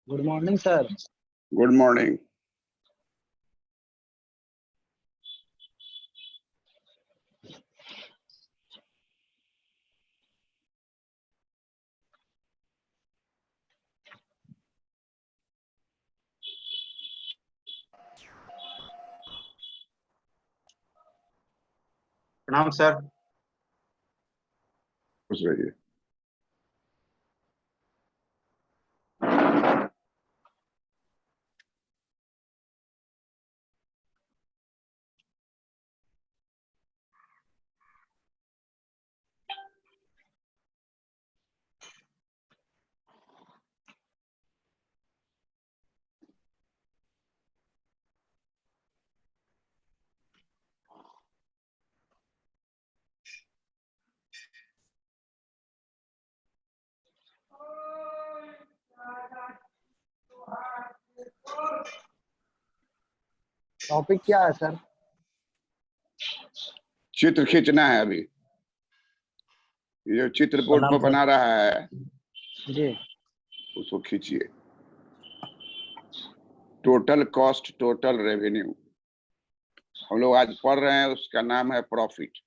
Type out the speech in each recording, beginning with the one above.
Good morning sir. Good morning. प्रणाम sir. खुश रहिए। टॉपिक क्या है सर? चित्र खींचना है। अभी ये जो चित्र बोर्ड पर बना रहा है जी। उसको खींचिए। टोटल कॉस्ट, टोटल रेवेन्यू हम लोग आज पढ़ रहे हैं, उसका नाम है प्रॉफिट।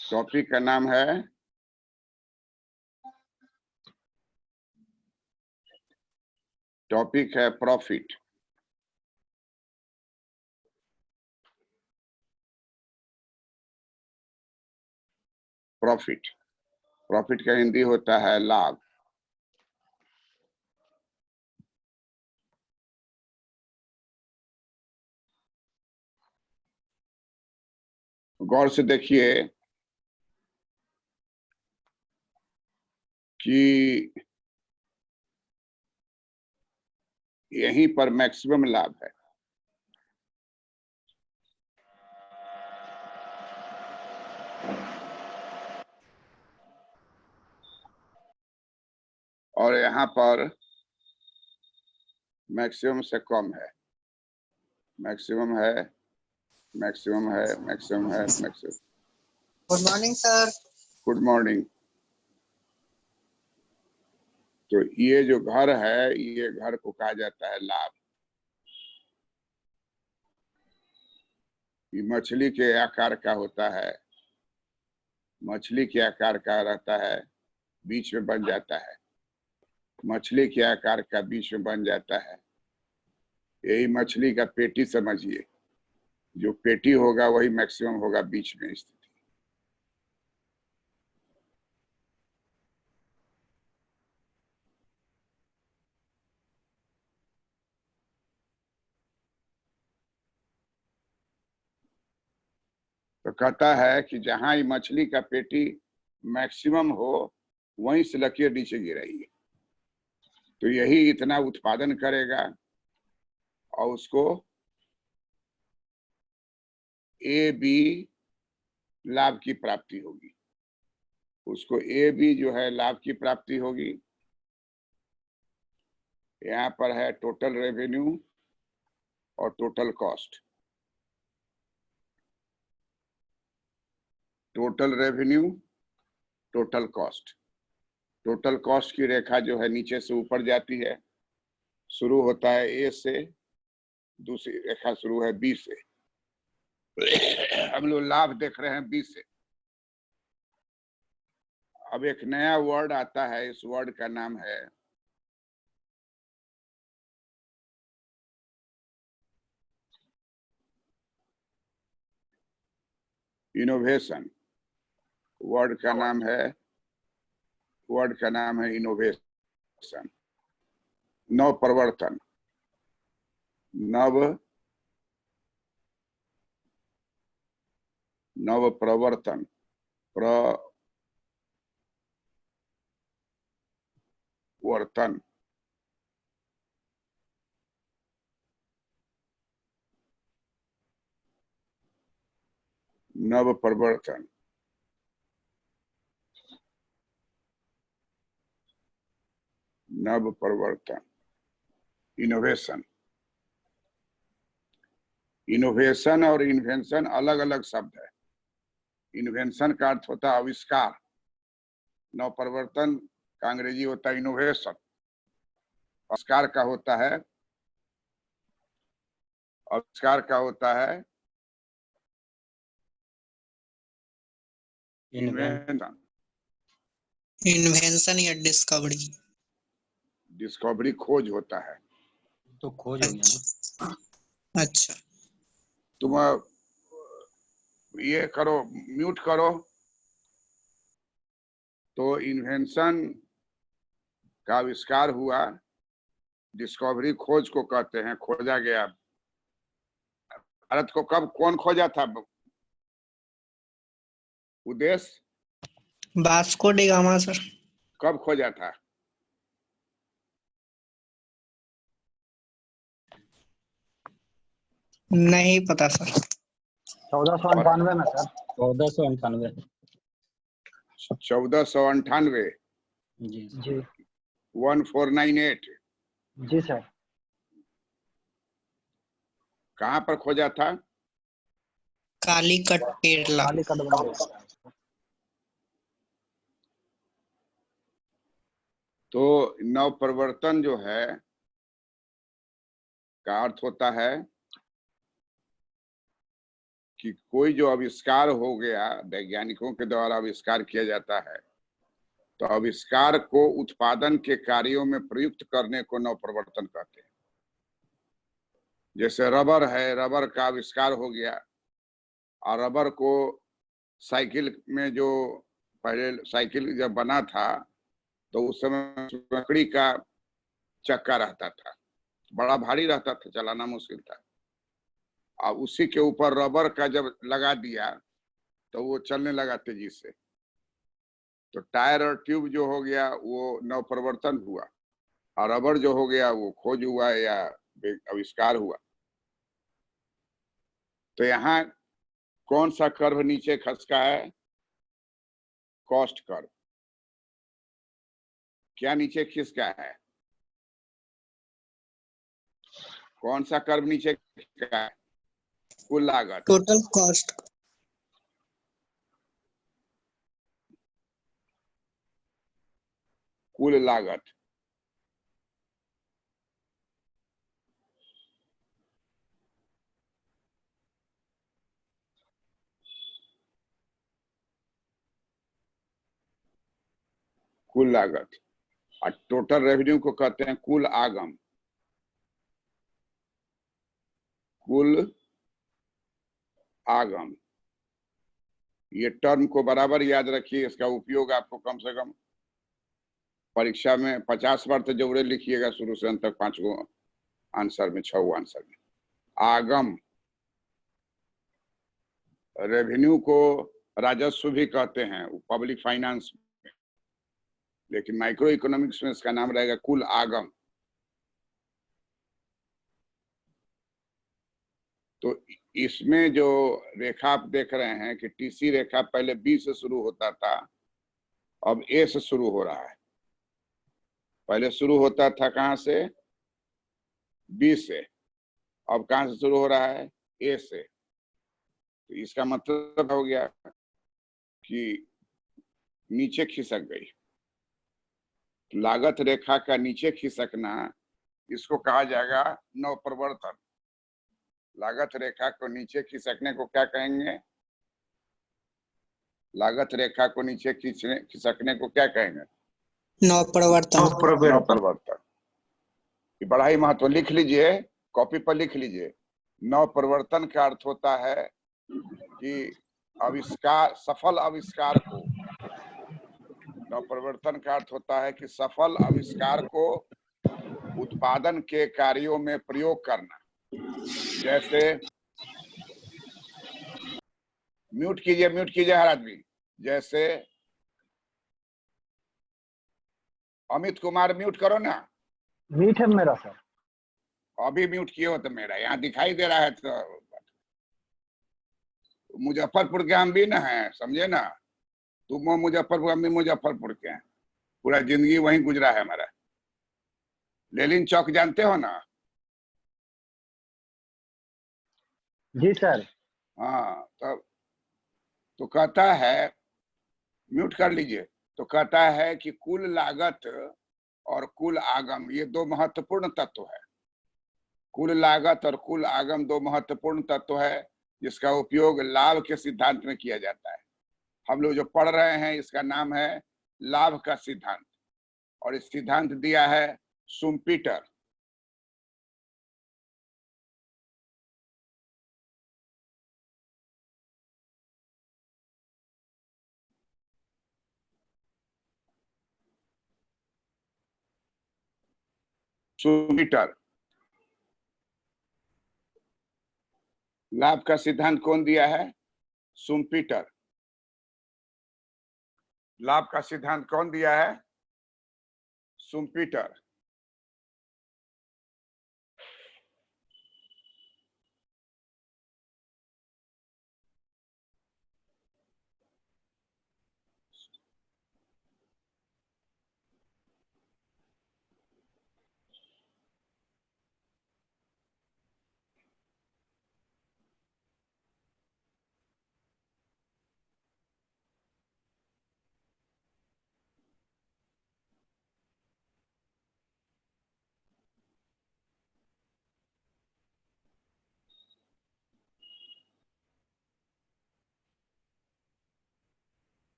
टॉपिक का नाम है प्रॉफिट। प्रॉफिट प्रॉफिट का हिंदी होता है लाभ। गौर से देखिए कि यहीं पर मैक्सिमम लाभ है। और यहाँ पर मैक्सिमम से कम है। मैक्सिमम है, मैक्सिमम है, मैक्सिमम है, maximum. Good morning sir. Good morning. तो ये जो घर है, ये घर को कहा जाता है लाभ। ये मछली के आकार का होता है, मछली के आकार का रहता है, बीच में बन जाता है। मछली के आकार का बीच में बन जाता है। यही मछली का पेटी समझिए। जो पेटी होगा वही मैक्सिमम होगा बीच में स्थिति। तो कहता है कि जहां ये मछली का पेटी मैक्सिमम हो वहीं से लकीर नीचे गिराइए। तो यही इतना उत्पादन करेगा और उसको ए बी लाभ की प्राप्ति होगी। उसको ए बी जो है लाभ की प्राप्ति होगी। यहाँ पर है टोटल रेवेन्यू और total cost. Total revenue, total cost. Total cost की रेखा जो है नीचे से ऊपर जाती है, शुरू होता है ए से, दूसरी रेखा शुरू है बी से। हम लोग लाभ देख रहे हैं बी से। अब एक नया वर्ड आता है, इस वर्ड का नाम है इनोवेशन। वर्ड का नाम है इनोवेशन। नव प्रवर्तन, नव प्रवर्तन, प्रवर्तन। नव प्रवर्तन, नव प्रवर्तन, इनोवेशन। इनोवेशन और इन्वेंशन अलग अलग शब्द है। इन्वेंशन का अर्थ होता है आविष्कार। नव प्रवर्तन का अंग्रेजी होता है इनोवेशन। आविष्कार का होता है, आविष्कार का होता है इन्वेंशन। इन्वेंशन या डिस्कवरी। डिस्कवरी खोज होता है। तो खोज हो गया ना। अच्छा, तुम ये करो, म्यूट करो। तो इन्वेंशन का आविष्कार हुआ, डिस्कवरी खोज को कहते हैं, खोजा गया। भारत को कब कौन खोजा था? उद्देश्य वास्को डी गामा सर। कब खोजा था? नहीं पता सर। 1498 में सर। 1498। 1498। जी जी 1498। जी सर। कहाँ पर खोजा था? कालीकट केरला। कालीकट बंदे। तो नवप्रवर्तन जो है का अर्थ होता है कि कोई जो आविष्कार हो गया, वैज्ञानिकों के द्वारा आविष्कार किया जाता है, तो आविष्कार को उत्पादन के कार्यों में प्रयुक्त करने को नवप्रवर्तन कहते हैं। जैसे रबर है, रबर का आविष्कार हो गया, और रबर को साइकिल में, जो पहले साइकिल जब बना था तो उस समय लकड़ी का चक्का रहता था, बड़ा भारी रहता था, चलाना मुश्किल था। और उसी के ऊपर रबर का जब लगा दिया तो वो चलने लगा तेजी से। तो टायर और ट्यूब जो हो गया वो नवप्रवर्तन हुआ, और रबर जो हो गया वो खोज हुआ या आविष्कार हुआ। तो यहाँ कौन सा कर्व नीचे खसका है? Cost curve. क्या नीचे खिसका है? कौन सा कर्व नीचे खिसका है? कुल लागत। Total cost. कुल लागत। कुल लागत। और टोटल रेवेन्यू को कहते हैं कुल आगम। कुल आगम, ये टर्म को बराबर याद रखिए। इसका उपयोग आपको कम से कम परीक्षा में 50 बार तो जरूर लिखिएगा, शुरू से अंत तक 5 गो आंसर में, 6 गो आंसर में। आगम। रेवेन्यू को राजस्व भी कहते हैं, पब्लिक फाइनेंस में, लेकिन माइक्रो इकोनॉमिक्स में इसका नाम रहेगा कुल आगम। तो इसमें जो रेखा आप देख रहे हैं कि टीसी रेखा पहले बी से शुरू होता था, अब ए से शुरू हो रहा है। पहले शुरू होता था कहां से? बी से। अब कहां से शुरू हो रहा है? ए से। तो इसका मतलब हो गया कि नीचे खिसक गई। लागत रेखा का नीचे खिसकना, इसको कहा जाएगा नवप्रवर्तन। लागत रेखा को नीचे खिसकने को क्या कहेंगे? लागत रेखा को नीचे खिसकने को क्या कहेंगे? नवप्रवर्तन। नवप्रवर्तन। ये बड़ा ही महत्व, लिख लीजिए, कॉपी पर लिख लीजिए। नवप्रवर्तन का अर्थ होता है कि आविष्कार, सफल आविष्कार को, नवप्रवर्तन का अर्थ होता है कि सफल आविष्कार को उत्पादन के कार्यों में प्रयोग करना। जैसे म्यूट कीजिए हर आदमी। जैसे अमित कुमार, म्यूट करो ना। मीट है मेरा सर। अभी म्यूट किए हो तो मेरा यहाँ दिखाई दे रहा है। तो मुजफ्फरपुर के हम भी ना हैं, समझे ना। तुम मुजफ्फरपुर, हम भी मुजफ्फरपुर के हैं, पूरा जिंदगी वहीं गुजरा है हमारा। लेनिन चौक जानते हो ना? जी सर। हाँ, तब तो कहता है, म्यूट कर लीजिए। तो कहता है कि कुल लागत और कुल आगम, ये दो महत्वपूर्ण तत्व है। कुल लागत और कुल आगम दो महत्वपूर्ण तत्व है जिसका उपयोग लाभ के सिद्धांत में किया जाता है। हम लोग जो पढ़ रहे हैं इसका नाम है लाभ का सिद्धांत, और इस सिद्धांत दिया है शुम्पीटर। शुम्पीटर। लाभ का सिद्धांत कौन दिया है? शुम्पीटर। लाभ का सिद्धांत कौन दिया है? शुम्पीटर।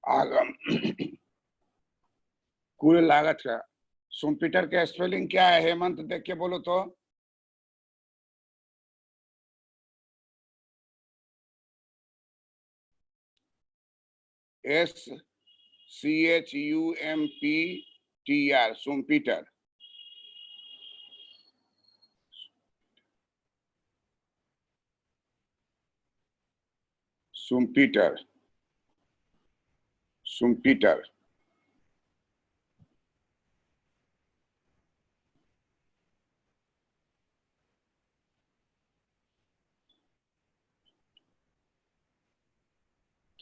आगम कुल लागत का शुम्पीटर का स्पेलिंग क्या है? हेमंत देख के बोलो तो। SCHUMPTR, Schumpeter. शुम्पीटर। शुम्पीटर।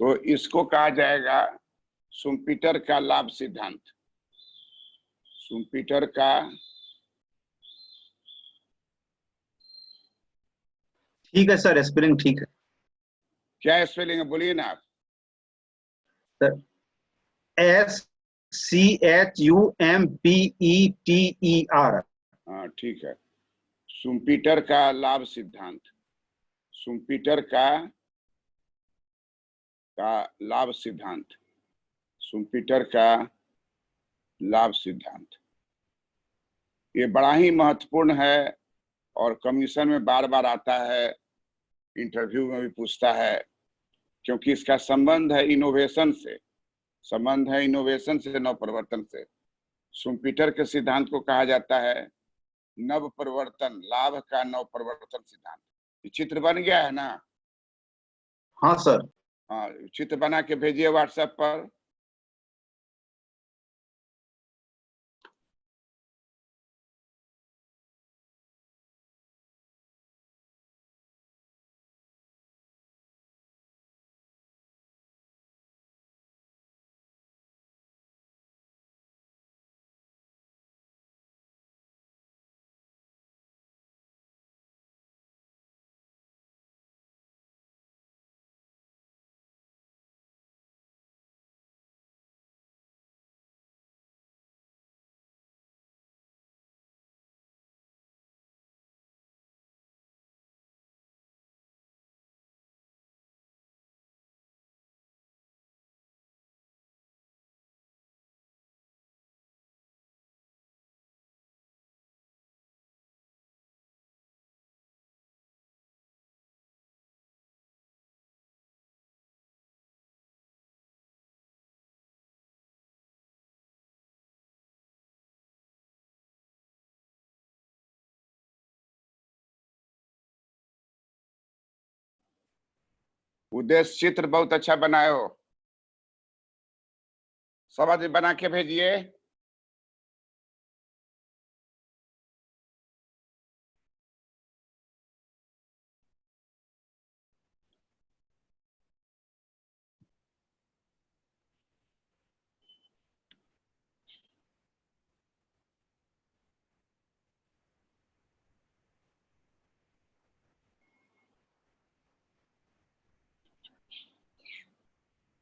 तो इसको कहा जाएगा शुम्पीटर का लाभ सिद्धांत। शुम्पीटर का ठीक है सर, स्पेलिंग ठीक है क्या स्पेलिंग है? बोलिए ना आप। सर। SCHUMPETER। हाँ ठीक है। शुम्पीटर का लाभ सिद्धांत। शुम्पीटर का लाभ सिद्धांत। शुम्पीटर का लाभ सिद्धांत ये बड़ा ही महत्वपूर्ण है और कमीशन में बार बार आता है, इंटरव्यू में भी पूछता है, क्योंकि इसका संबंध है इनोवेशन से। संबंध है इनोवेशन से, नव परिवर्तन से। शुम्पीटर के सिद्धांत को कहा जाता है नव परिवर्तन, लाभ का नव परिवर्तन सिद्धांत। ये चित्र बन गया है ना? हाँ सर। हाँ, चित्र बना के भेजिए व्हाट्सएप पर। उद्देश्य चित्र बहुत अच्छा बनाए हो, सब आदमी बना के भेजिए।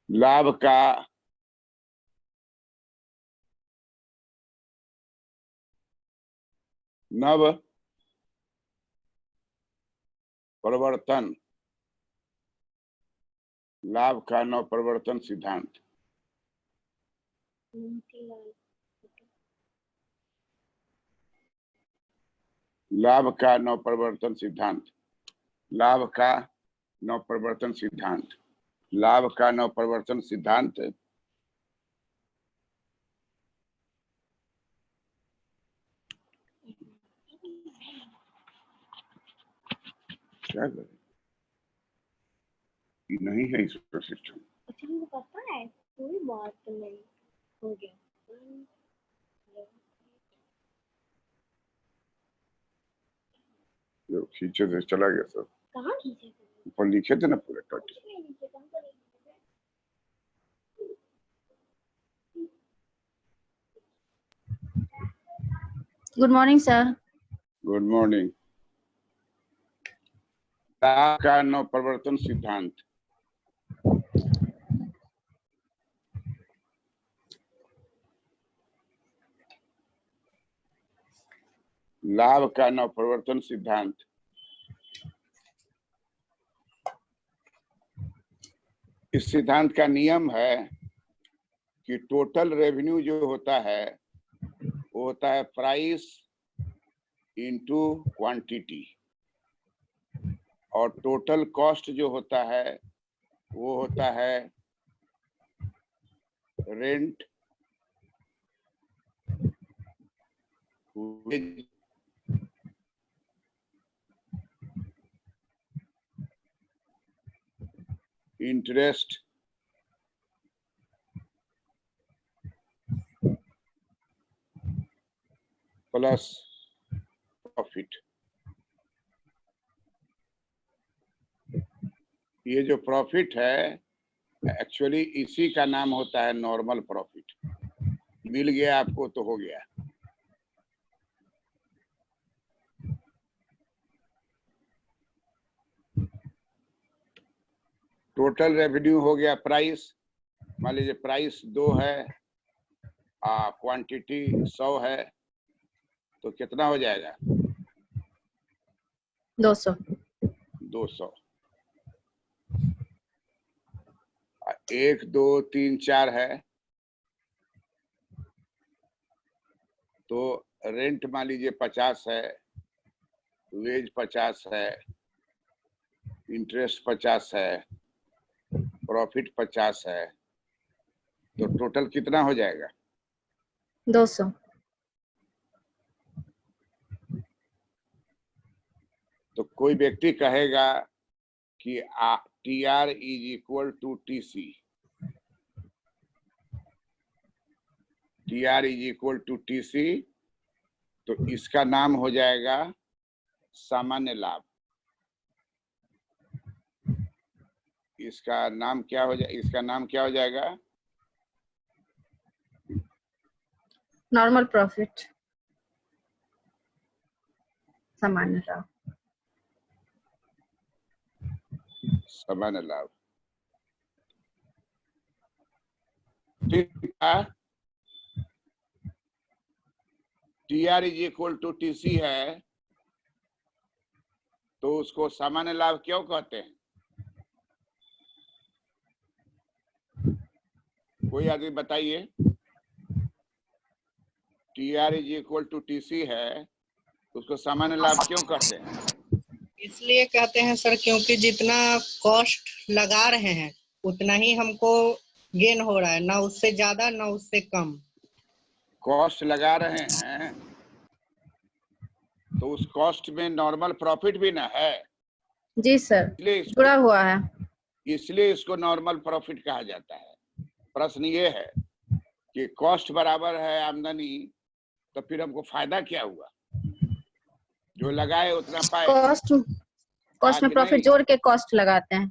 लाभ का नव परिवर्तन, लाभ का नव परिवर्तन सिद्धांत। लाभ का नव परिवर्तन सिद्धांत, लाभ का नव परिवर्तन सिद्धांत, लाभ का नव परिवर्तन सिद्धांत। क्या करें, ये नहीं है इसका सिस्टम। मुझे पता है, कोई बात नहीं, हो गया। जो खींचे से चला गया सब, कहाँ खींचे थे? ऊपर लिखे थे ना पूरे total. Good morning sir. Good morning. लाभ का नव परिवर्तन सिद्धांत। लाभ का नव परिवर्तन सिद्धांत। इस सिद्धांत का नियम है कि टोटल रेवेन्यू जो होता है वो होता है प्राइस इनटू क्वांटिटी, और टोटल कॉस्ट जो होता है वो होता है रेंट, इंटरेस्ट, प्लस प्रॉफिट। ये जो प्रॉफिट है एक्चुअली इसी का नाम होता है नॉर्मल प्रॉफिट। मिल गया आपको तो हो गया। टोटल रेवेन्यू हो गया प्राइस, मान लीजिए प्राइस 2 है, क्वांटिटी 100 है, तो कितना हो जाएगा? 200। 200। 1 2 3 4 है, तो रेंट मान लीजिए 50 है, वेज 50 है, इंटरेस्ट 50 है, प्रॉफिट 50 है, तो टोटल कितना हो जाएगा? 200। तो कोई व्यक्ति कहेगा कि TR is equal to TC, TR is equal to TC, तो इसका नाम हो जाएगा सामान्य लाभ। इसका नाम क्या हो जाएगा? इसका नाम क्या हो जाएगा? नॉर्मल प्रॉफिट, सामान्य लाभ। सामान्य लाभ। TR is equal to TC है, तो उसको सामान्य लाभ क्यों कहते हैं? कोई आदमी बताइए। TR is equal to TC है, उसको सामान्य लाभ क्यों कहते हैं? इसलिए कहते हैं सर क्योंकि जितना कॉस्ट लगा रहे हैं उतना ही हमको गेन हो रहा है, ना उससे ज्यादा ना उससे कम। कॉस्ट लगा रहे हैं तो उस कॉस्ट में नॉर्मल प्रॉफिट भी ना है। जी सर, इसलिए जुड़ा हुआ है। इसलिए इसको नॉर्मल प्रॉफिट कहा जाता है। प्रश्न ये है कि कॉस्ट बराबर है आमदनी, तो फिर हमको फायदा क्या हुआ? जो लगाए उतना पाए। कॉस्ट में प्रॉफिट जोड़ के कॉस्ट लगाते हैं।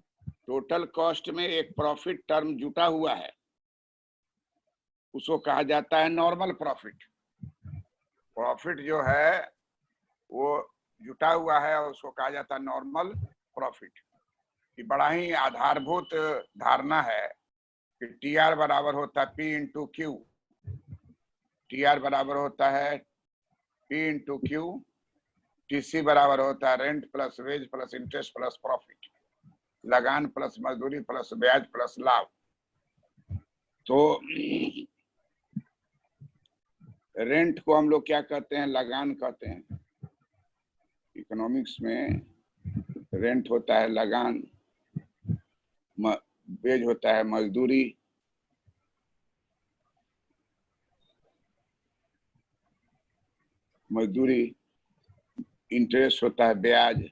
टोटल कॉस्ट में एक प्रॉफिट टर्म जुटा हुआ है, उसको कहा जाता है नॉर्मल प्रॉफिट। प्रॉफिट जो है वो जुटा हुआ है, उसको कहा जाता है नॉर्मल प्रॉफिट। कि बड़ा ही आधारभूत धारणा है कि टीआर बराबर होता है पी इंटू क्यू। टीआर बराबर होता है पी इंटू क्यू। टीसी बराबर होता है rent plus wage plus interest plus profit. लगान प्लस मजदूरी प्लस ब्याज प्लस लाभ। तो रेंट को हम लोग क्या कहते हैं? लगान कहते हैं। इकोनॉमिक्स में रेंट होता है लगान, वेज होता है मजदूरी, इंटरेस्ट होता है ब्याज,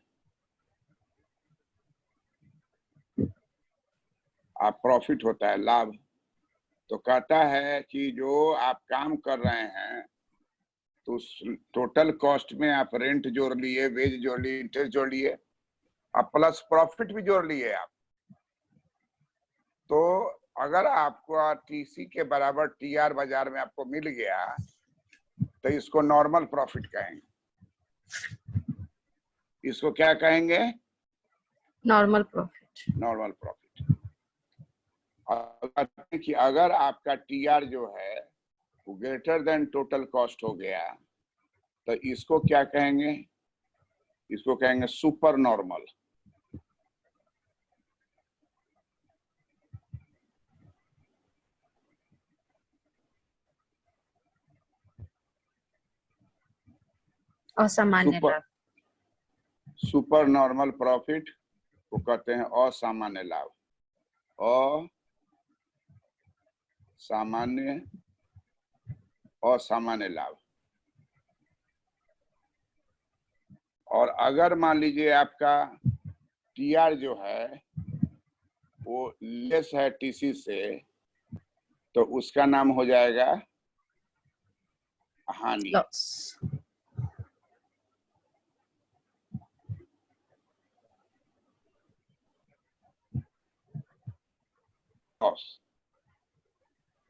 और प्रॉफिट होता है लाभ। तो कहता है कि जो आप काम कर रहे हैं तो उस टोटल कॉस्ट में आप रेंट जोड़ लिए, वेज जोड़ लिए, इंटरेस्ट जोड़ लिए और प्लस प्रॉफिट भी जोड़ लिए आप। तो अगर आपको टीसी के बराबर टीआर बाजार में आपको मिल गया तो इसको नॉर्मल प्रॉफिट कहेंगे। इसको क्या कहेंगे? Normal profit. Normal profit. कि अगर आपका टीआर जो है वो ग्रेटर देन टोटल कॉस्ट हो गया तो इसको क्या कहेंगे? इसको कहेंगे सुपर नॉर्मल। असामान्य लाभ। सुपर नॉर्मल प्रॉफिट को कहते हैं असामान्य लाभ। असामान्य लाभ। और अगर मान लीजिए आपका टीआर जो है वो लेस है टीसी से, तो उसका नाम हो जाएगा हानि।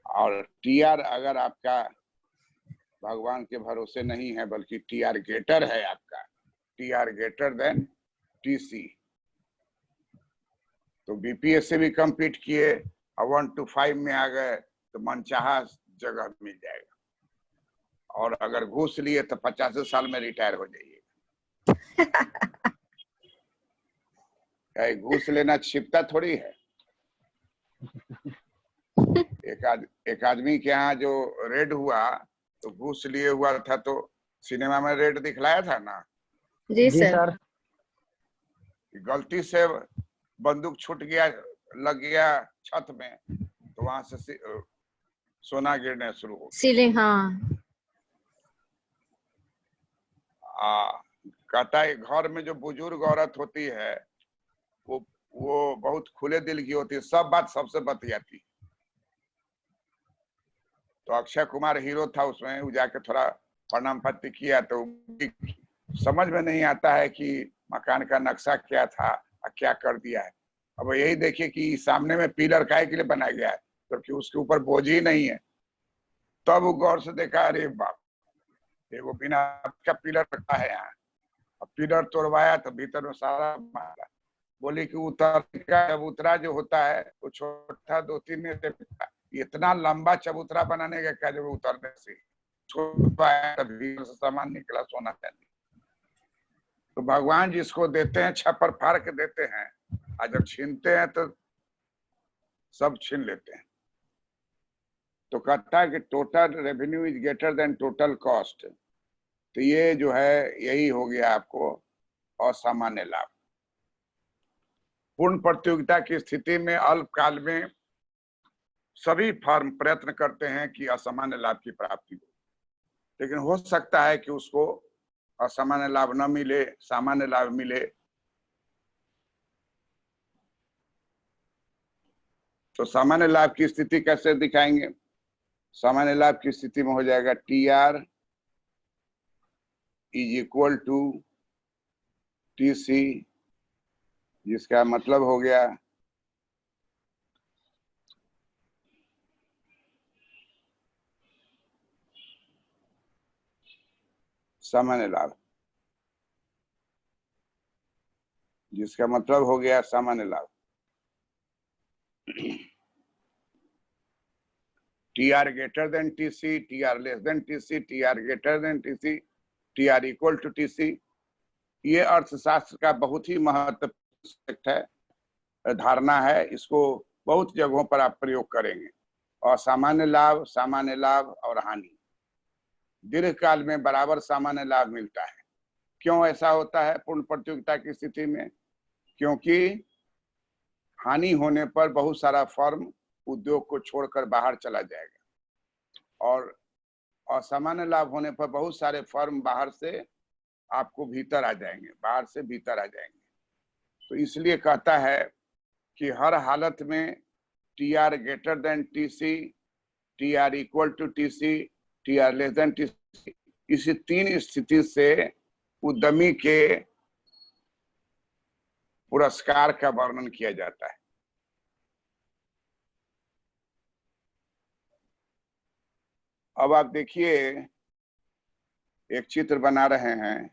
और टीआर अगर आपका भगवान के भरोसे नहीं है बल्कि टीआर ग्रेटर है, आपका टीआर ग्रेटर देन टीसी, तो बीपीएस से भी कम्पीट किए और 1 to 5 में आ गए तो मनचाहा जगह मिल जाएगा। और अगर घूस लिए तो 50 साल में रिटायर हो जाइए। घूस लेना छिपता थोड़ी है। एक आदमी के यहाँ जो रेड हुआ तो घूस लिए हुआ था, तो सिनेमा में रेड दिखलाया था ना। जी सर। गलती से बंदूक छूट गया, लग गया छत में, तो वहां से सोना गिरने शुरू हो गया। सीलिंग। हाँ। कहता है घर में जो बुजुर्ग औरत होती है वो बहुत खुले दिल की होती है, सब बात सबसे बतियाती। तो अक्षय कुमार हीरो था उसमें, वो जाके थोड़ा प्रणाम पत्र किया तो समझ में नहीं आता है कि मकान का नक्शा क्या था और क्या कर दिया है। अब यही देखिए कि सामने में पिलर काहे के लिए बनाया गया है, क्योंकि उसके ऊपर बोझ ही नहीं है। तब वो गौर से देखा, अरे बाप, वो बिना का पिलर रखा है यहाँ। अब पिलर तोड़वाया तो भीतर में सारा मारा। बोली कि जब उतरा जो होता है वो छोटा 2-3 में, इतना लंबा चबूतरा बनाने का क्या, जब उतरने से सामान निकला सोना चांदी। तो भगवान जिसको देते हैं छप्पर फाड़ के देते हैं, और जब छीनते हैं तो सब छीन लेते हैं। तो कहता है कि total revenue is greater than total cost. तो ये जो है यही हो गया आपको असामान्य लाभ। पूर्ण प्रतियोगिता की स्थिति में अल्पकाल में सभी फर्म प्रयत्न करते हैं कि असामान्य लाभ की प्राप्ति हो, लेकिन हो सकता है कि उसको असामान्य लाभ न मिले, सामान्य लाभ मिले। तो सामान्य लाभ की स्थिति कैसे दिखाएंगे? सामान्य लाभ की स्थिति में हो जाएगा TR is equal to TC, जिसका मतलब हो गया सामान्य लाभ, जिसका मतलब हो गया सामान्य लाभ। TR greater than TC, TR less than TC, TR greater than TC, TR equal to TC। ये अर्थशास्त्र का बहुत ही महत्वपूर्ण है, धारणा है। इसको बहुत जगहों पर आप प्रयोग करेंगे। और सामान्य लाभ और हानि दीर्घकाल में बराबर सामान्य लाभ मिलता है। क्यों ऐसा होता है पूर्ण प्रतियोगिता की स्थिति में? क्योंकि हानि होने पर बहुत सारा फर्म उद्योग को छोड़कर बाहर चला जाएगा, और असामान्य लाभ होने पर बहुत सारे फर्म बाहर से आपको भीतर आ जाएंगे, बाहर से भीतर आ जाएंगे। तो इसलिए कहता है कि हर हालत में TR greater than TC, TR equal to TC, TR less than TC, इसी तीन स्थिति से उद्यमी के पुरस्कार का वर्णन किया जाता है। अब आप देखिए, एक चित्र बना रहे हैं।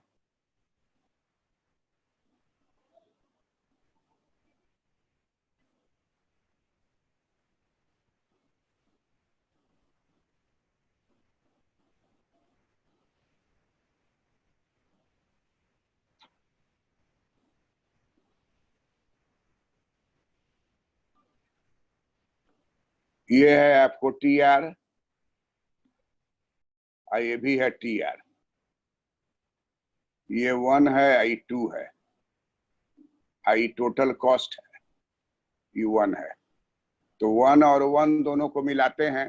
ये है आपको TR, और ये भी है TR। ये 1 है, I 2 है, I टोटल कॉस्ट है, ये 1 है। तो 1 और 1 दोनों को मिलाते हैं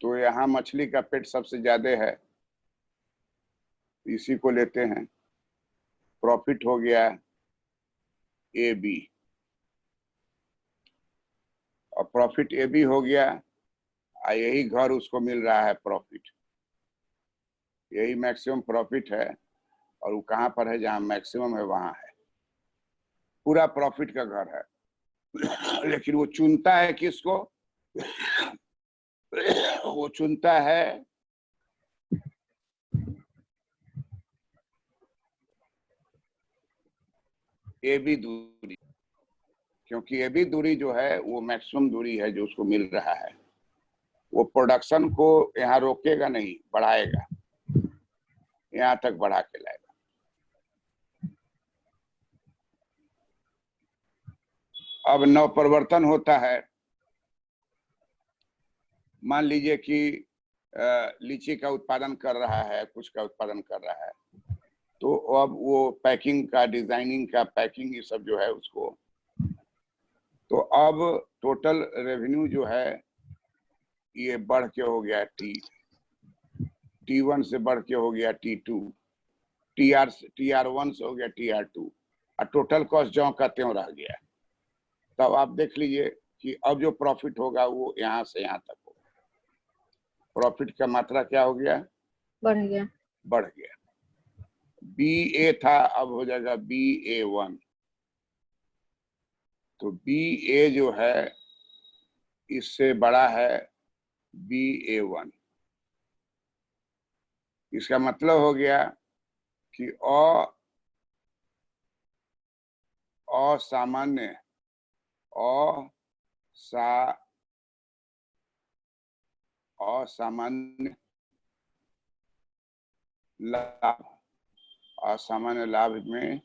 तो यहाँ मछली का पेट सबसे ज्यादा है, इसी को लेते हैं। प्रॉफिट हो गया AB, और प्रॉफिट AB हो गया, यही घर उसको मिल रहा है प्रॉफिट, यही मैक्सिमम प्रॉफिट है। और वो कहाँ पर है? जहाँ मैक्सिमम है वहां है, पूरा प्रॉफिट का घर है। लेकिन वो चुनता है किसको? वो चुनता है AB दूरी, क्योंकि AB दूरी जो है वो मैक्सिमम दूरी है जो उसको मिल रहा है। वो प्रोडक्शन को यहाँ रोकेगा नहीं, बढ़ाएगा, यहाँ तक बढ़ा के लाएगा। अब नवप्रवर्तन होता है। मान लीजिए कि लीची का उत्पादन कर रहा है, कुछ का उत्पादन कर रहा है, तो अब वो पैकिंग का, डिजाइनिंग का, पैकिंग ये सब जो है उसको, तो अब टोटल रेवेन्यू जो है ये बढ़ के हो गया T1 से बढ़ के हो गया T2, TR1 से हो गया TR2, और टोटल कॉस्ट ज्यों का त्यों रह गया। तब आप देख लीजिए कि अब जो प्रॉफिट होगा वो यहाँ से यहाँ तक होगा। प्रॉफिट का मात्रा क्या हो गया? बढ़ गया। बढ़ गया। BA था, अब हो जाएगा BA1। तो BA जो है इससे बड़ा है BA1। इसका मतलब हो गया कि असामान्य लाभ, असामान्य लाभ में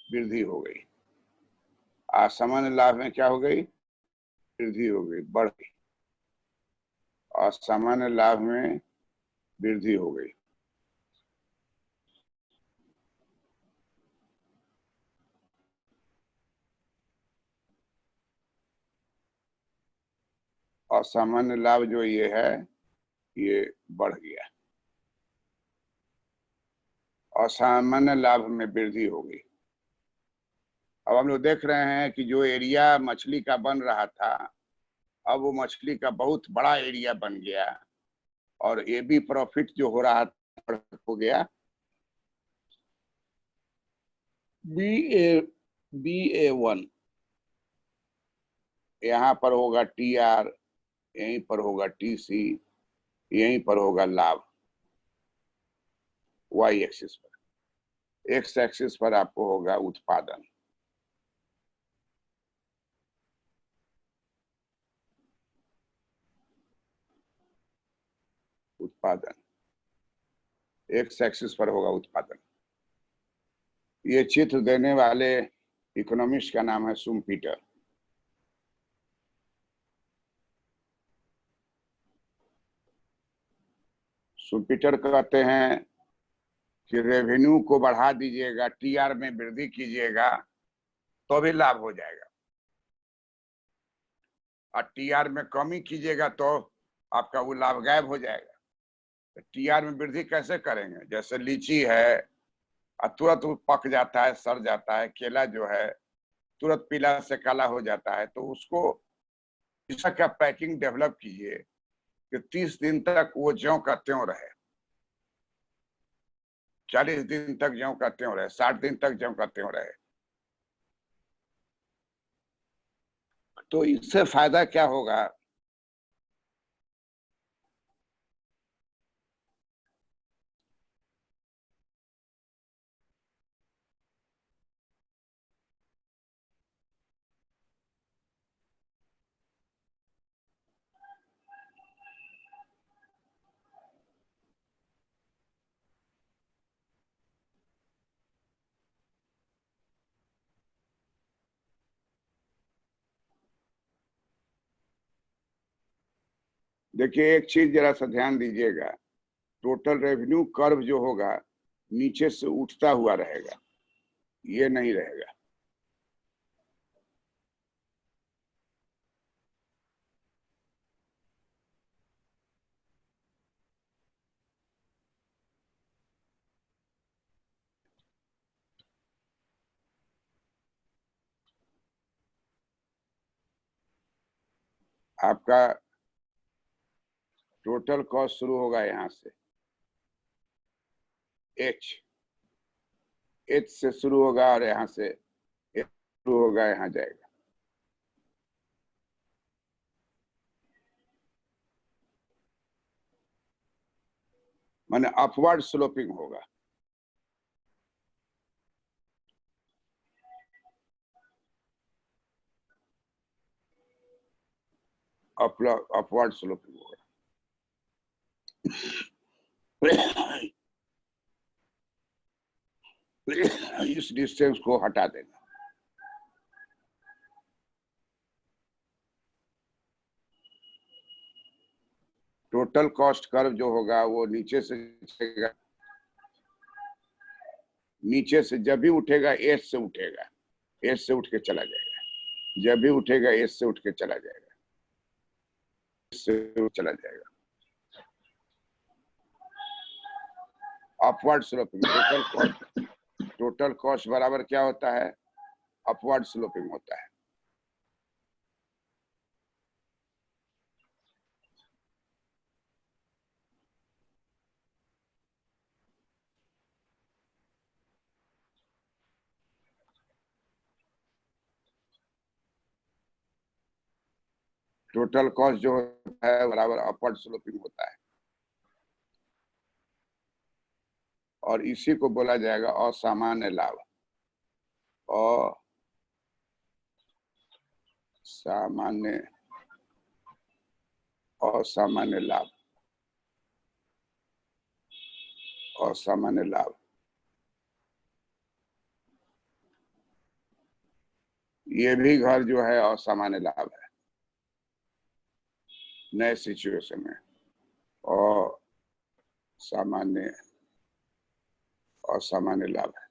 वृद्धि हो गई। असामान्य लाभ में क्या हो गई? वृद्धि हो गई, बढ़ गई। असामान्य लाभ में वृद्धि हो गई। असामान्य लाभ जो ये है ये बढ़ गया, असामान्य लाभ में वृद्धि हो गई। अब हम लोग देख रहे हैं कि जो एरिया मछली का बन रहा था, अब वो मछली का बहुत बड़ा एरिया बन गया और ये भी प्रॉफिट जो हो रहा था हो गया। BA1 यहाँ पर होगा TR, यहीं पर होगा TC, यहीं पर होगा लाभ Y एक्सिस पर। X एक्सिस पर आपको होगा उत्पादन। उत्पादन X एक्सिस पर होगा उत्पादन। ये चित्र देने वाले इकोनॉमिस्ट का नाम है शुम्पीटर। शुम्पीटर कहते हैं कि रेवेन्यू को बढ़ा दीजिएगा, TR में वृद्धि कीजिएगा तो भी लाभ हो जाएगा, और TR में कमी कीजिएगा तो आपका वो लाभ गायब हो जाएगा। तो TR में वृद्धि कैसे करेंगे? जैसे लीची है तुरंत पक जाता है, सड़ जाता है, केला जो है तुरंत पीला से काला हो जाता है, तो उसको ऐसा क्या पैकिंग डेवलप कीजिए कि 30 दिन तक वो ज्यों का त्यों रहे, 40 दिन तक ज्यों का त्यों रहे, 60 दिन तक ज्यों का त्यों रहे। तो इससे फायदा क्या होगा? देखिए एक चीज जरा सा ध्यान दीजिएगा, टोटल रेवेन्यू कर्व जो होगा नीचे से उठता हुआ रहेगा, ये नहीं रहेगा। आपका टोटल कॉस्ट शुरू होगा यहाँ से, H से शुरू होगा और यहाँ से शुरू होगा, यहाँ जाएगा। माने अपवर्ड स्लोपिंग होगा। अपवर्ड स्लोपिंग होगा। इस डिस्टेंस को हटा देना। टोटल कॉस्ट कर्व जो होगा वो नीचे से चलेगा, नीचे से जब भी उठेगा एस से उठेगा, एस से उठ के चला जाएगा, जब भी उठेगा एस से उठ के चला जाएगा, एस से चला जाएगा। Upward sloping. टोटल कॉस्ट बराबर क्या होता है? अपवर्ड स्लोपिंग होता है। टोटल कॉस्ट जो होता है बराबर अपवर्ड स्लोपिंग होता है, और इसी को बोला जाएगा असामान्य लाभ। असामान्य लाभ, असामान्य लाभ, ये भी घर जो है असामान्य लाभ है नए सिचुएशन में। और असामान्य लाभ है।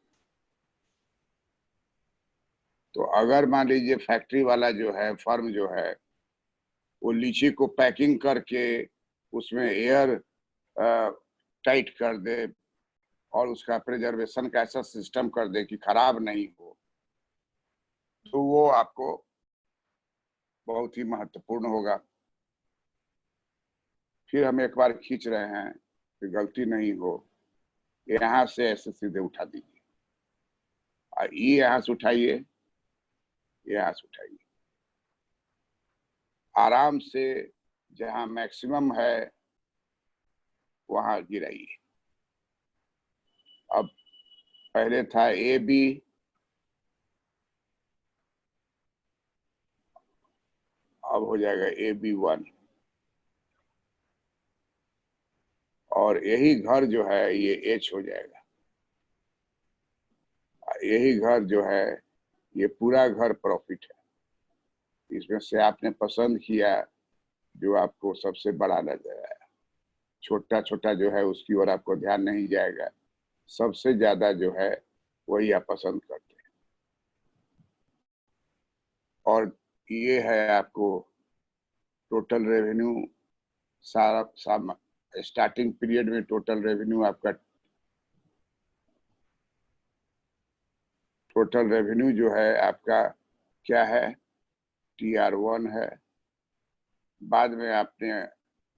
तो अगर मान लीजिए फैक्ट्री वाला जो है, फर्म जो है, वो लीची को पैकिंग करके उसमें एयर टाइट कर दे और उसका प्रिजर्वेशन का ऐसा सिस्टम कर दे कि खराब नहीं हो, तो वो आपको बहुत ही महत्वपूर्ण होगा। फिर हम एक बार खींच रहे हैं कि गलती नहीं हो, यहाँ से ऐसे सीधे उठा दीजिए और ये यहाँ से उठाइए, यहाँ से उठाइए, आराम से जहां मैक्सिमम है वहां गिराइए। अब पहले था ए बी, अब हो जाएगा AB1, और यही घर जो है ये H हो जाएगा। यही घर जो है ये पूरा घर प्रॉफिट है। इसमें से आपने पसंद किया जो आपको सबसे बड़ा नजर आया, छोटा छोटा जो है उसकी ओर आपको ध्यान नहीं जाएगा, सबसे ज्यादा जो है वही आप पसंद करते हैं। और ये है आपको टोटल रेवेन्यू, सारा स्टार्टिंग पीरियड में टोटल रेवेन्यू आपका, टोटल रेवेन्यू जो है आपका क्या है, TR1 है। बाद में आपने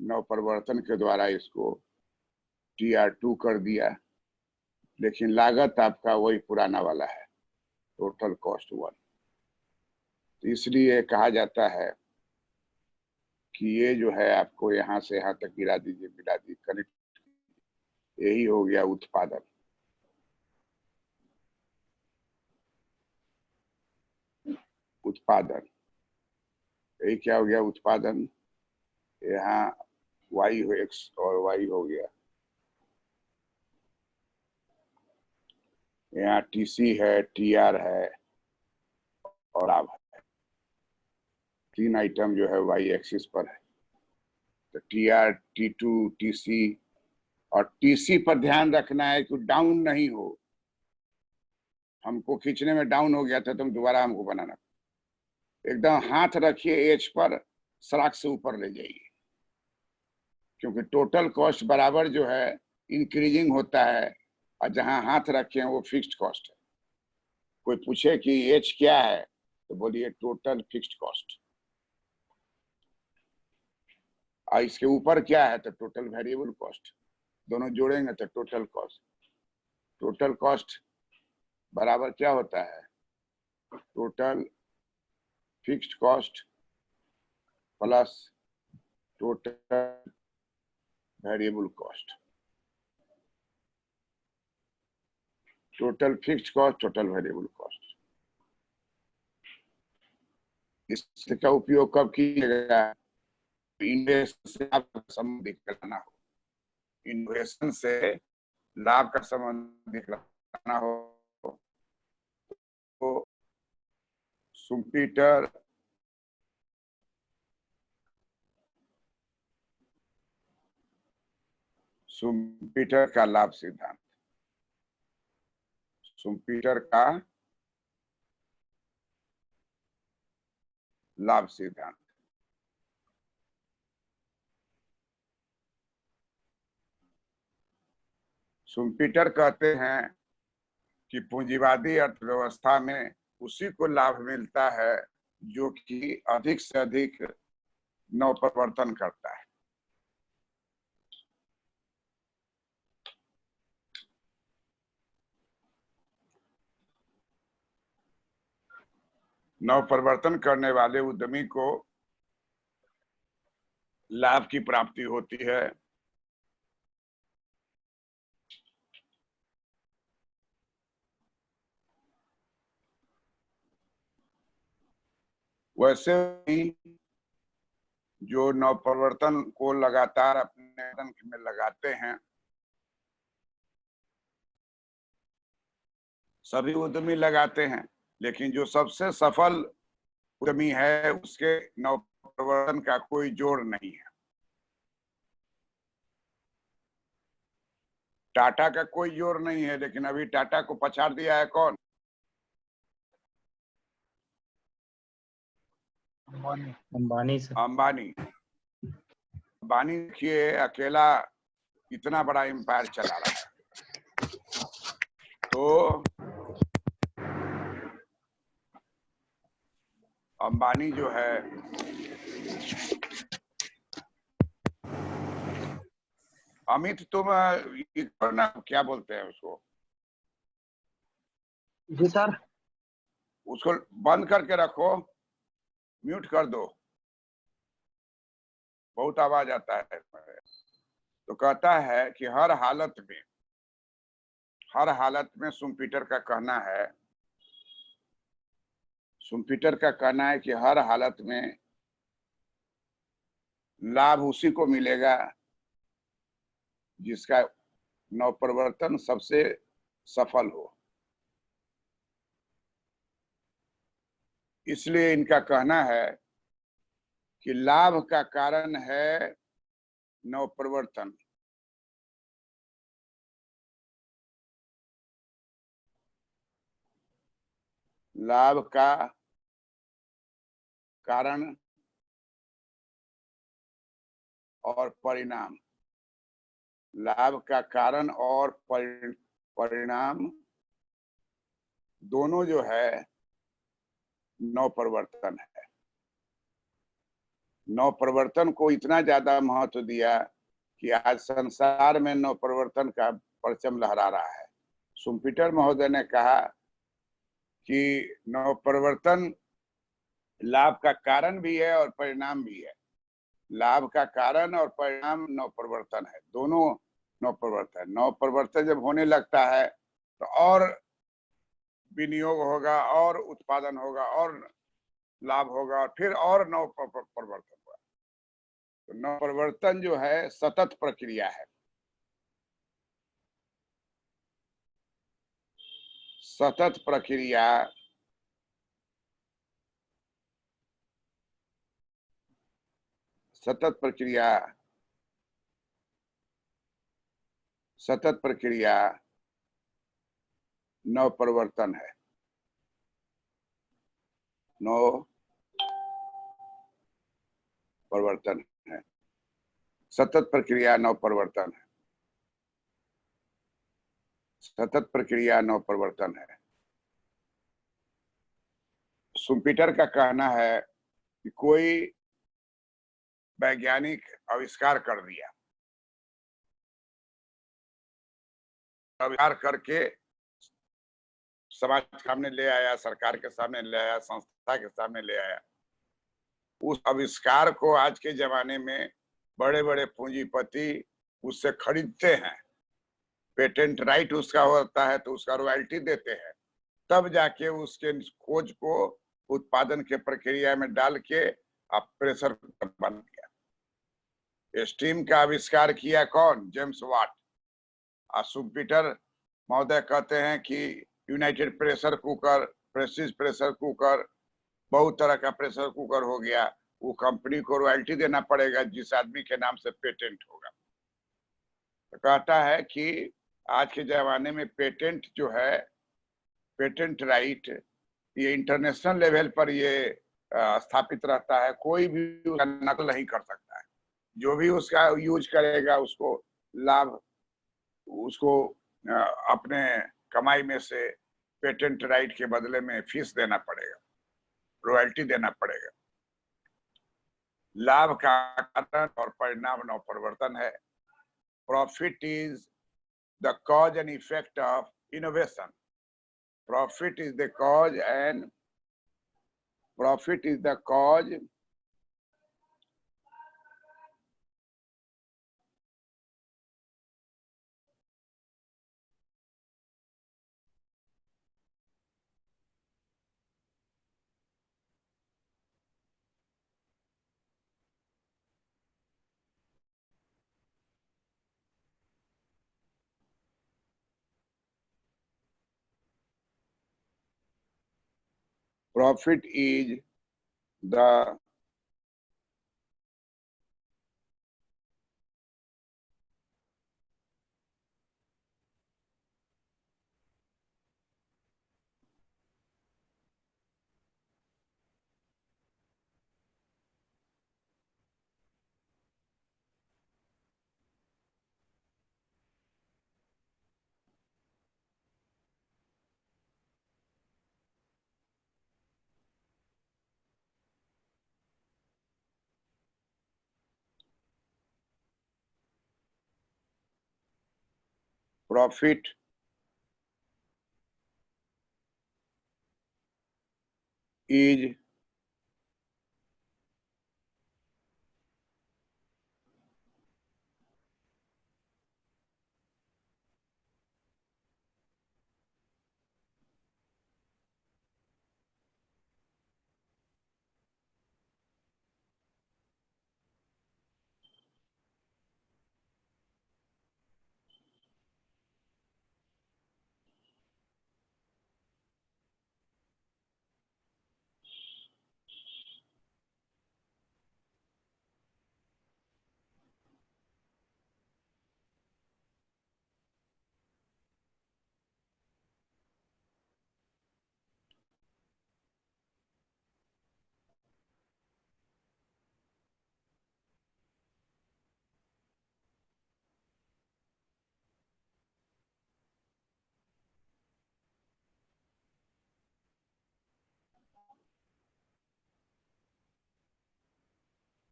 नव परिवर्तन के द्वारा इसको TR2 कर दिया, लेकिन लागत आपका वही पुराना वाला है, टोटल कॉस्ट 1। तो इसलिए कहा जाता है कि ये जो है आपको यहाँ से यहाँ तक गिरा दीजिए, मिला दीजिए, कनेक्ट, यही हो गया उत्पादन। उत्पादन, यही क्या हो गया उत्पादन। यहाँ Y हो X और Y हो गया, यहाँ TC है, TR है और लाभ है। 3 आइटम जो है Y एक्सिस पर है। तो TR, T2, TC, और TC पर ध्यान रखना है कि डाउन नहीं हो। हमको खींचने में डाउन हो गया था तो दोबारा हमको बनाना, एकदम हाथ रखिए H पर, सराक से ऊपर ले जाइए, क्योंकि टोटल कॉस्ट बराबर जो है इंक्रीजिंग होता है, और जहां हाथ रखे हैं वो फिक्स्ड कॉस्ट है। कोई पूछे कि H क्या है तो बोलिए टोटल फिक्स्ड कॉस्ट, और इसके ऊपर क्या है तो टोटल वेरिएबल कॉस्ट। दोनों जोड़ेंगे तो टोटल कॉस्ट। टोटल कॉस्ट बराबर क्या होता है, total fixed cost plus total variable cost. Total fixed cost, total variable cost. इसका उपयोग कब कीजिएगा, इन्वेस्टमेंट से लाभ का संबंध दिखलाना हो, इन्वेस्टमेंट से लाभ का संबंध दिखलाना हो तो सुम्पीटर का लाभ सिद्धांत, सुम्पीटर का लाभ सिद्धांत। सुम्पीटर कहते हैं कि पूंजीवादी अर्थव्यवस्था में उसी को लाभ मिलता है जो कि अधिक से अधिक नवप्रवर्तन करता है। नवप्रवर्तन करने वाले उद्यमी को लाभ की प्राप्ति होती है। वैसे ही जो नवप्रवर्तन को लगातार अपने में लगाते हैं, सभी उद्यमी लगाते हैं, लेकिन जो सबसे सफल उद्यमी है उसके नवप्रवर्तन का कोई जोड़ नहीं है। टाटा का कोई जोर नहीं है, लेकिन अभी टाटा को पछाड़ दिया है कौन, अंबानी से। अंबानी। अंबानी देखिए अकेला इतना बड़ा एम्पायर चला रहा है। तो अंबानी जो है अमित, तुम ये करना, क्या बोलते हैं उसको, जी सर। उसको बंद करके रखो, म्यूट कर दो, बहुत आवाज आता है। तो कहता है कि हर हालत में शुम्पीटर का कहना है, शुम्पीटर का कहना है कि हर हालत में लाभ उसी को मिलेगा जिसका नवप्रवर्तन सबसे सफल हो। इसलिए इनका कहना है कि लाभ का कारण है नवप्रवर्तन। लाभ का कारण और परिणाम, लाभ का कारण और परिणाम दोनों जो है नवप्रवर्तन है। नवप्रवर्तन को इतना ज्यादा महत्व दिया कि आज संसार में नवप्रवर्तन का परचम लहरा रहा है। शुम्पीटर महोदय ने कहा कि नवप्रवर्तन लाभ का कारण भी है और परिणाम भी है। लाभ का कारण और परिणाम नवप्रवर्तन है, दोनों नवप्रवर्तन। नवप्रवर्तन जब होने लगता है तो और विनियोग होगा और उत्पादन होगा और लाभ होगा और फिर और नवप्रवर्तन होगा। तो नवप्रवर्तन जो है सतत प्रक्रिया है। सतत प्रक्रिया सतत प्रक्रिया सतत प्रक्रिया नवप्रवर्तन है। नव परिवर्तन है, सतत प्रक्रिया नवप्रवर्तन है, सतत प्रक्रिया नवप्रवर्तन है। शुम्पीटर का कहना है कि कोई वैज्ञानिक आविष्कार कर दिया, आविष्कार करके समाज के सामने ले आया, सरकार के सामने ले आया, संस्था के सामने ले आया। उस आविष्कार को आज के जमाने में बड़े बड़े पूंजीपति उससे खरीदते हैं। पेटेंट राइट उसका होता है तो उसका रॉयल्टी देते हैं, तब जाके उसके खोज को उत्पादन के प्रक्रिया में डाल के अब प्रेशर कुकर बन गया। स्टीम का आविष्कार किया कौन? James Watt. शुम्पीटर महोदय कहते हैं कि United pressure cooker, precious pressure cooker, बहुत तरह का प्रेशर कुकर हो गया। वो कंपनी को रॉयल्टी देना पड़ेगा जिस आदमी के नाम से पेटेंट होगा। तो कहता है कि आज के जमाने में पेटेंट जो है, पेटेंट राइट, ये इंटरनेशनल लेवल पर ये स्थापित रहता है। कोई भी उसका नकल नहीं कर सकता है। जो भी उसका यूज करेगा उसको लाभ, उसको अपने कमाई में से पेटेंट राइट के बदले में फीस देना पड़ेगा, रॉयल्टी देना पड़ेगा। लाभ का कारण और परिणाम नवप्रवर्तन है। Profit is the cause and effect of innovation. Profit is the cause and profit is the cause profit is the profit is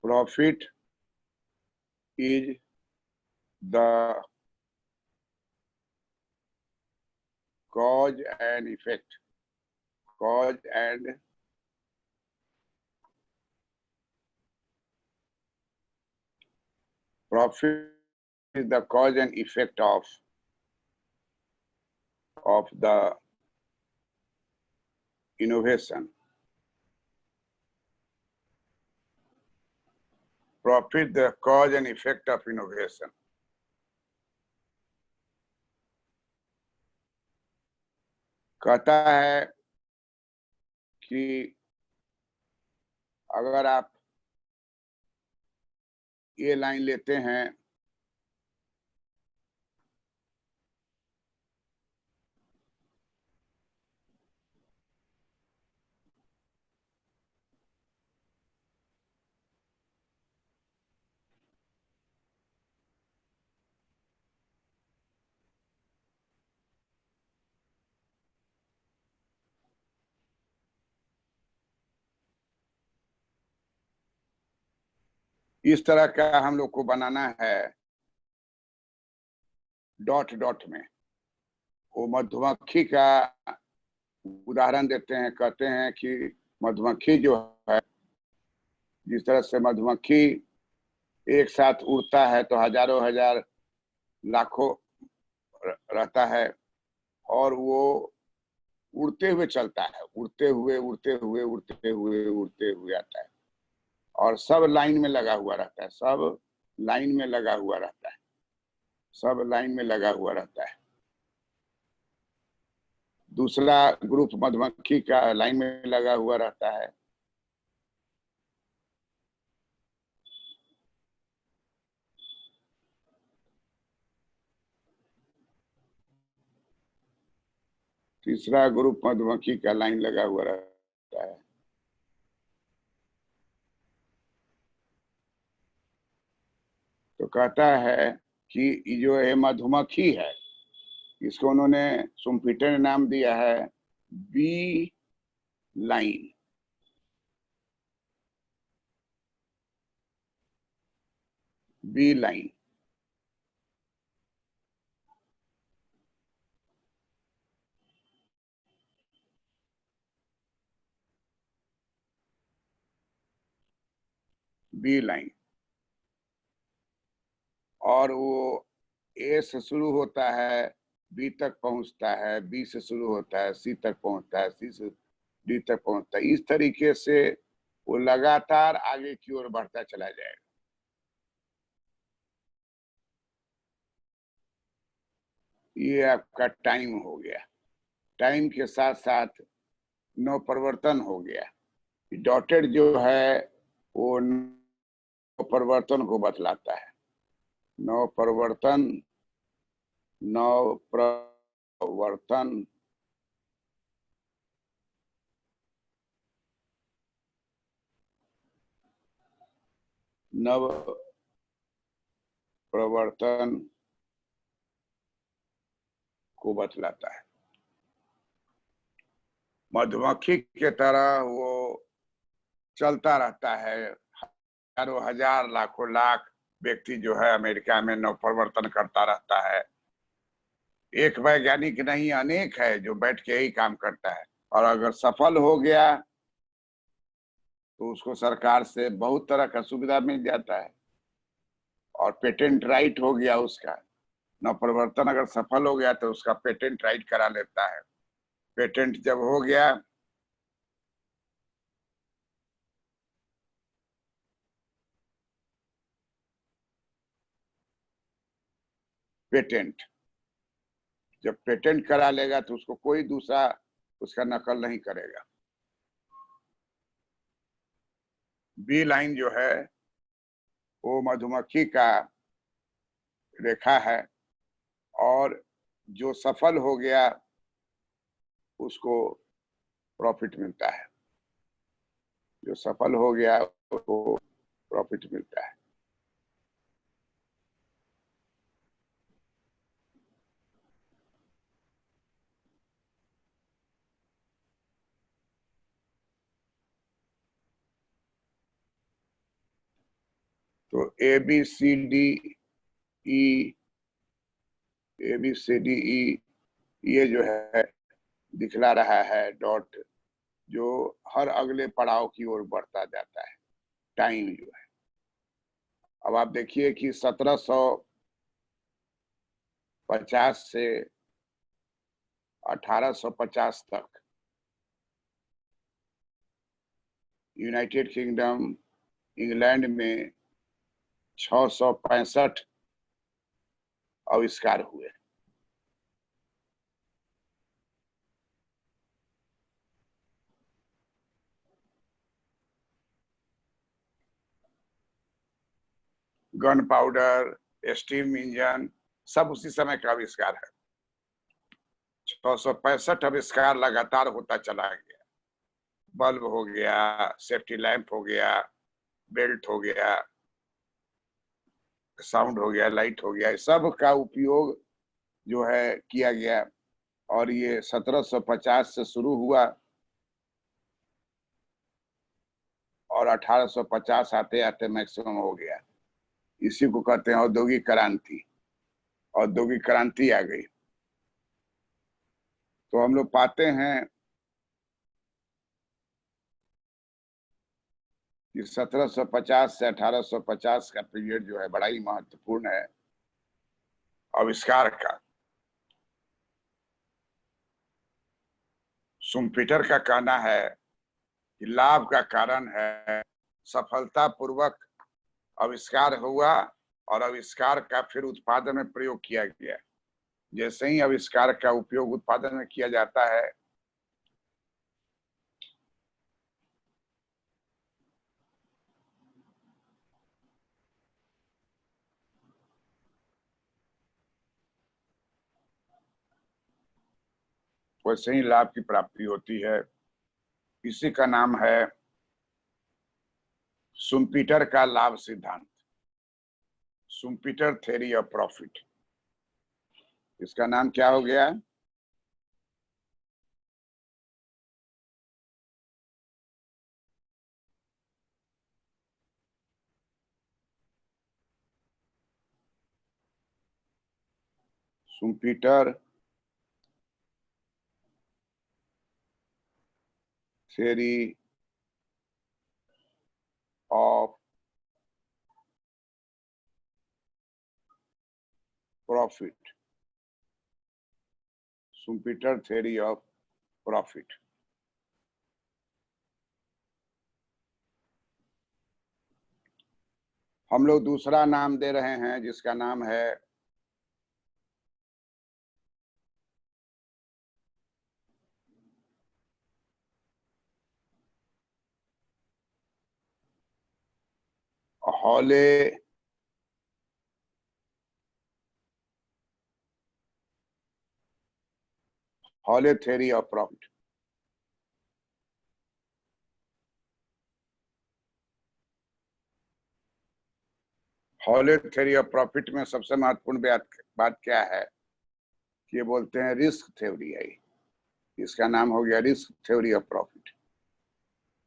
profit is the cause and effect. Cause and profit is the cause and effect of the innovation. Profit the cause and effect of innovation. कहता है कि अगर आप ये line लेते हैं इस तरह का हम लोग को बनाना है डॉट डॉट में। वो मधुमक्खी का उदाहरण देते हैं, कहते हैं कि मधुमक्खी जो है, जिस तरह से मधुमक्खी एक साथ उड़ता है तो हजारों हजार लाखों रहता है और वो उड़ते हुए चलता है, उड़ते हुए उड़ते हुए उड़ते हुए उड़ते हुए आता है और सब लाइन में लगा हुआ रहता है, सब लाइन में लगा हुआ रहता है, सब लाइन में लगा हुआ रहता है। दूसरा ग्रुप मधुमक्खी का लाइन में लगा हुआ रहता है। तीसरा ग्रुप मधुमक्खी का लाइन लगा हुआ रहता है। तो कहता है कि जो ये मधुमक्खी है, इसको उन्होंने शुम्पीटर ने नाम दिया है B line. B line B line और वो ए से शुरू होता है, बी तक पहुंचता है, बी से शुरू होता है, सी तक पहुंचता है, सी से डी तक पहुंचता है। इस तरीके से वो लगातार आगे की ओर बढ़ता चला जाएगा। ये आपका टाइम हो गया। टाइम के साथ साथ नव परिवर्तन हो गया। डॉटेड जो है वो नव परिवर्तन को बतलाता है। नव परिवर्तन, नव प्रवर्तन, नव प्रवर्तन को बतलाता है। मधुमक्खी के तरह वो चलता रहता है। हजारों हजार लाखों लाख व्यक्ति जो है अमेरिका में नव परिवर्तन करता रहता है। एक वैज्ञानिक नहीं अनेक है जो बैठ के यही काम करता है, और अगर सफल हो गया तो उसको सरकार से बहुत तरह का सुविधा मिल जाता है, और पेटेंट राइट हो गया उसका। नवप्रवर्तन अगर सफल हो गया तो उसका पेटेंट राइट करा लेता है। पेटेंट जब हो गया पेटेंट जब पेटेंट करा लेगा तो उसको कोई दूसरा उसका नकल नहीं करेगा। बी लाइन जो है वो मधुमक्खी का रेखा है, और जो सफल हो गया उसको प्रॉफिट मिलता है। जो सफल हो गया उसको प्रॉफिट मिलता है। तो A B C D E ये जो है दिखला रहा है डॉट, जो हर अगले पड़ाव की ओर बढ़ता जाता है। टाइम जो है, अब आप देखिए कि 1750 से 1850 तक यूनाइटेड किंगडम इंग्लैंड में 665 आविष्कार हुए। गन पाउडर, स्टीम इंजन सब उसी समय का आविष्कार है। 665 आविष्कार लगातार होता चला गया। बल्ब हो गया, सेफ्टी लैंप हो गया, बेल्ट हो गया, साउंड हो गया, लाइट हो गया, सब का उपयोग जो है किया गया। और ये 1750 से शुरू हुआ और 1850 आते आते मैक्सिमम हो गया। इसी को कहते हैं औद्योगिक क्रांति। औद्योगिक क्रांति आ गई तो हम लोग पाते हैं कि 1750 से 1850 का पीरियड जो है बड़ा ही महत्वपूर्ण है आविष्कार का। शुम्पीटर का कहना है कि लाभ का कारण है सफलतापूर्वक आविष्कार हुआ और आविष्कार का फिर उत्पादन में प्रयोग किया गया। जैसे ही आविष्कार का उपयोग उत्पादन में किया जाता है वैसे ही लाभ की प्राप्ति होती है। इसी का नाम है शुम्पीटर का लाभ सिद्धांत, शुम्पीटर थ्योरी ऑफ प्रॉफिट। इसका नाम क्या हो गया? Schumpeter theory of profit, Schumpeter theory of profit. हम लोग दूसरा नाम दे रहे हैं जिसका नाम है Hawley theory of profit. Hawley theory of profit में सबसे महत्वपूर्ण बात क्या है कि ये बोलते हैं रिस्क थ्योरी है। इसका नाम हो गया risk theory of profit,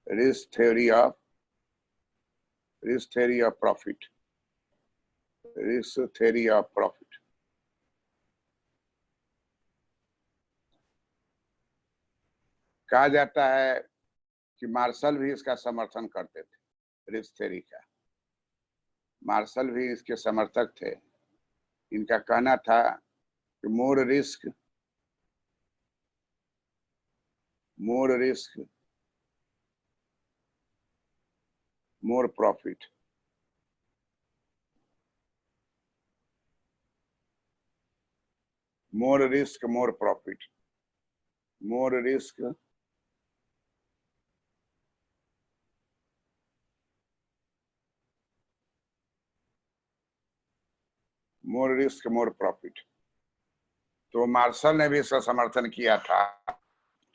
risk theory of profit, risk theory of profit. कहा जाता है कि मार्शल भी इसका समर्थन करते थे, रिस्क थ्योरी का। मार्शल भी इसके समर्थक थे। इनका कहना था कि मोर रिस्क मोर प्रॉफिट। मोर रिस्क मोर प्रॉफिट। मोर रिस्क मोर प्रॉफिट। तो मार्शल ने भी इसका समर्थन किया था।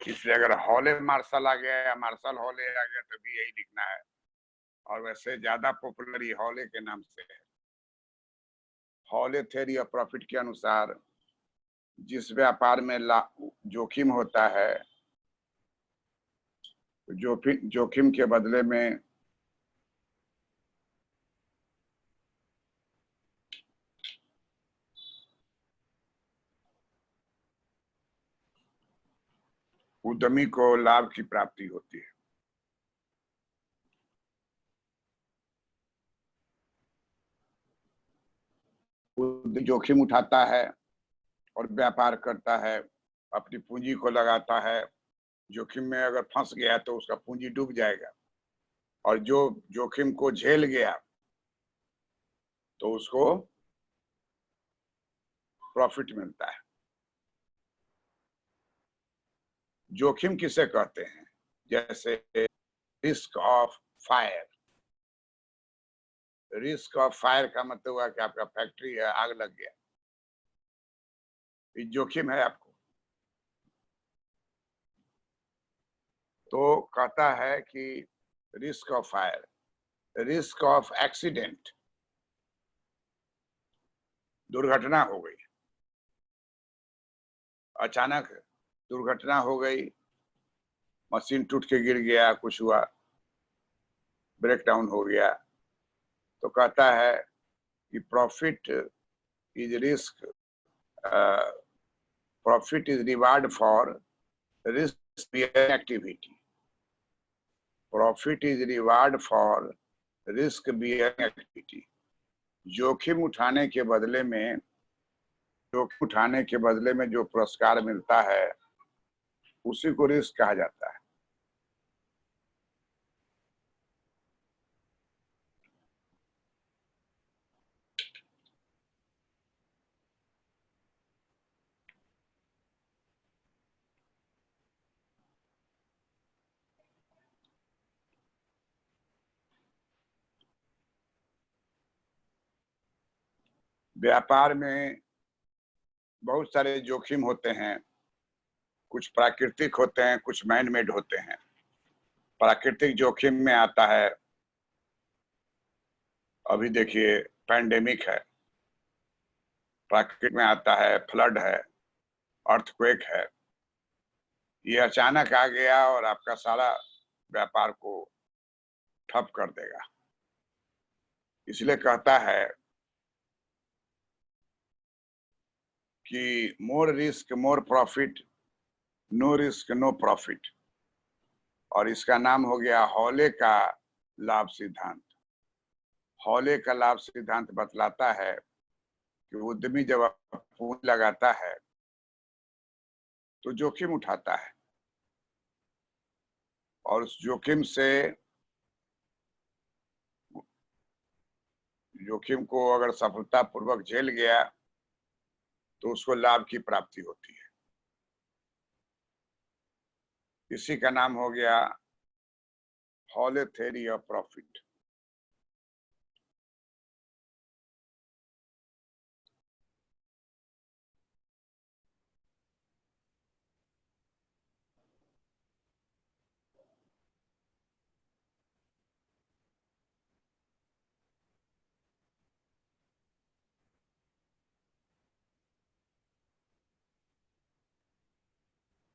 इसलिए अगर हॉले मार्शल आ गया या मार्शल हॉले आ गया तो भी यही लिखना है। और वैसे ज्यादा पॉपुलर ये हॉले के नाम से है। हॉले थ्योरी ऑफ प्रॉफिट के अनुसार जिस व्यापार में जोखिम होता है, जोखिम के बदले में उद्यमी को लाभ की प्राप्ति होती है। जोखिम उठाता है और व्यापार करता है, अपनी पूंजी को लगाता है। जोखिम में अगर फंस गया तो उसका पूंजी डूब जाएगा, और जो जोखिम को झेल गया तो उसको प्रॉफिट मिलता है। जोखिम किसे कहते हैं? जैसे risk of fire. Risk of fire का मतलब हुआ कि आपका फैक्ट्री है, आग लग गया, ये जोखिम है आपको। तो कहता है कि risk of fire, risk of accident, दुर्घटना हो गई, अचानक दुर्घटना हो गई, मशीन टूट के गिर गया, कुछ हुआ, ब्रेक डाउन हो गया, तो कहता है कि profit is risk, profit is reward for risk bearing activity. Profit is reward for risk bearing activity. जोखिम उठाने के बदले में जो पुरस्कार मिलता है उसी को रिस्क कहा जाता है। व्यापार में बहुत सारे जोखिम होते हैं। कुछ प्राकृतिक होते हैं, कुछ मैन मेड होते हैं। प्राकृतिक जोखिम में आता है, अभी देखिए पैंडेमिक है। प्राकृतिक में आता है फ्लड है, अर्थक्वेक है। ये अचानक आ गया और आपका सारा व्यापार को ठप कर देगा। इसलिए कहता है कि more risk more profit, no risk no profit. और इसका नाम हो गया हॉले का लाभ सिद्धांत। हॉले का लाभ सिद्धांत बतलाता है कि उद्यमी जब पूंजी लगाता है तो जोखिम उठाता है, और उस जोखिम को अगर सफलतापूर्वक झेल गया तो उसको लाभ की प्राप्ति होती है। इसी का नाम हो गया Hawley theory of profit.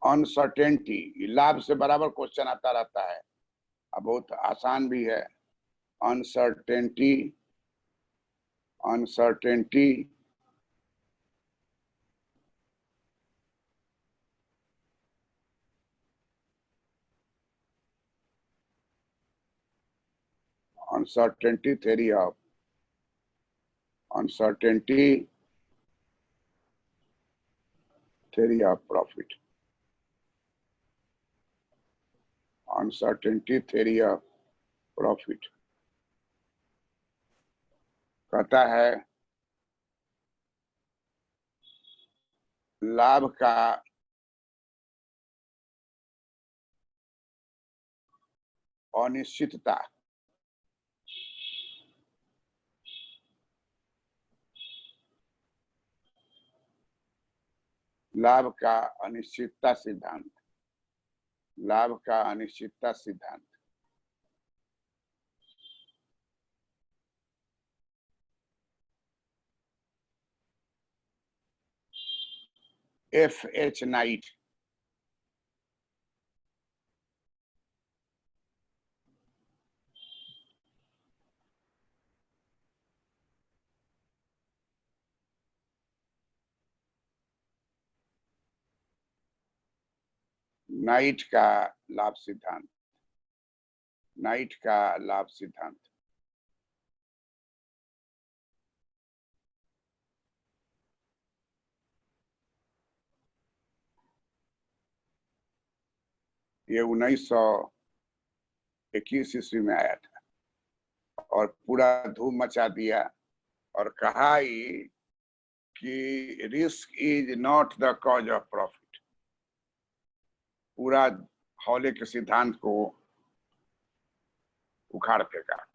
Uncertainty, लाभ से बराबर क्वेश्चन आता रहता है, अब बहुत आसान भी है। Uncertainty, uncertainty uncertainty theory of profit. Uncertainty theory of profit कहता है लाभ का अनिश्चितता लाभ का अनिश्चितता सिद्धांत F.H. Knight नाइट का लाभ सिद्धांत ये 1921 ईस्वी में आया था और पूरा धूम मचा दिया और कहा ही कि risk is not the cause of profit. पूरा हौले के सिद्धांत को उखाड़ फेंका।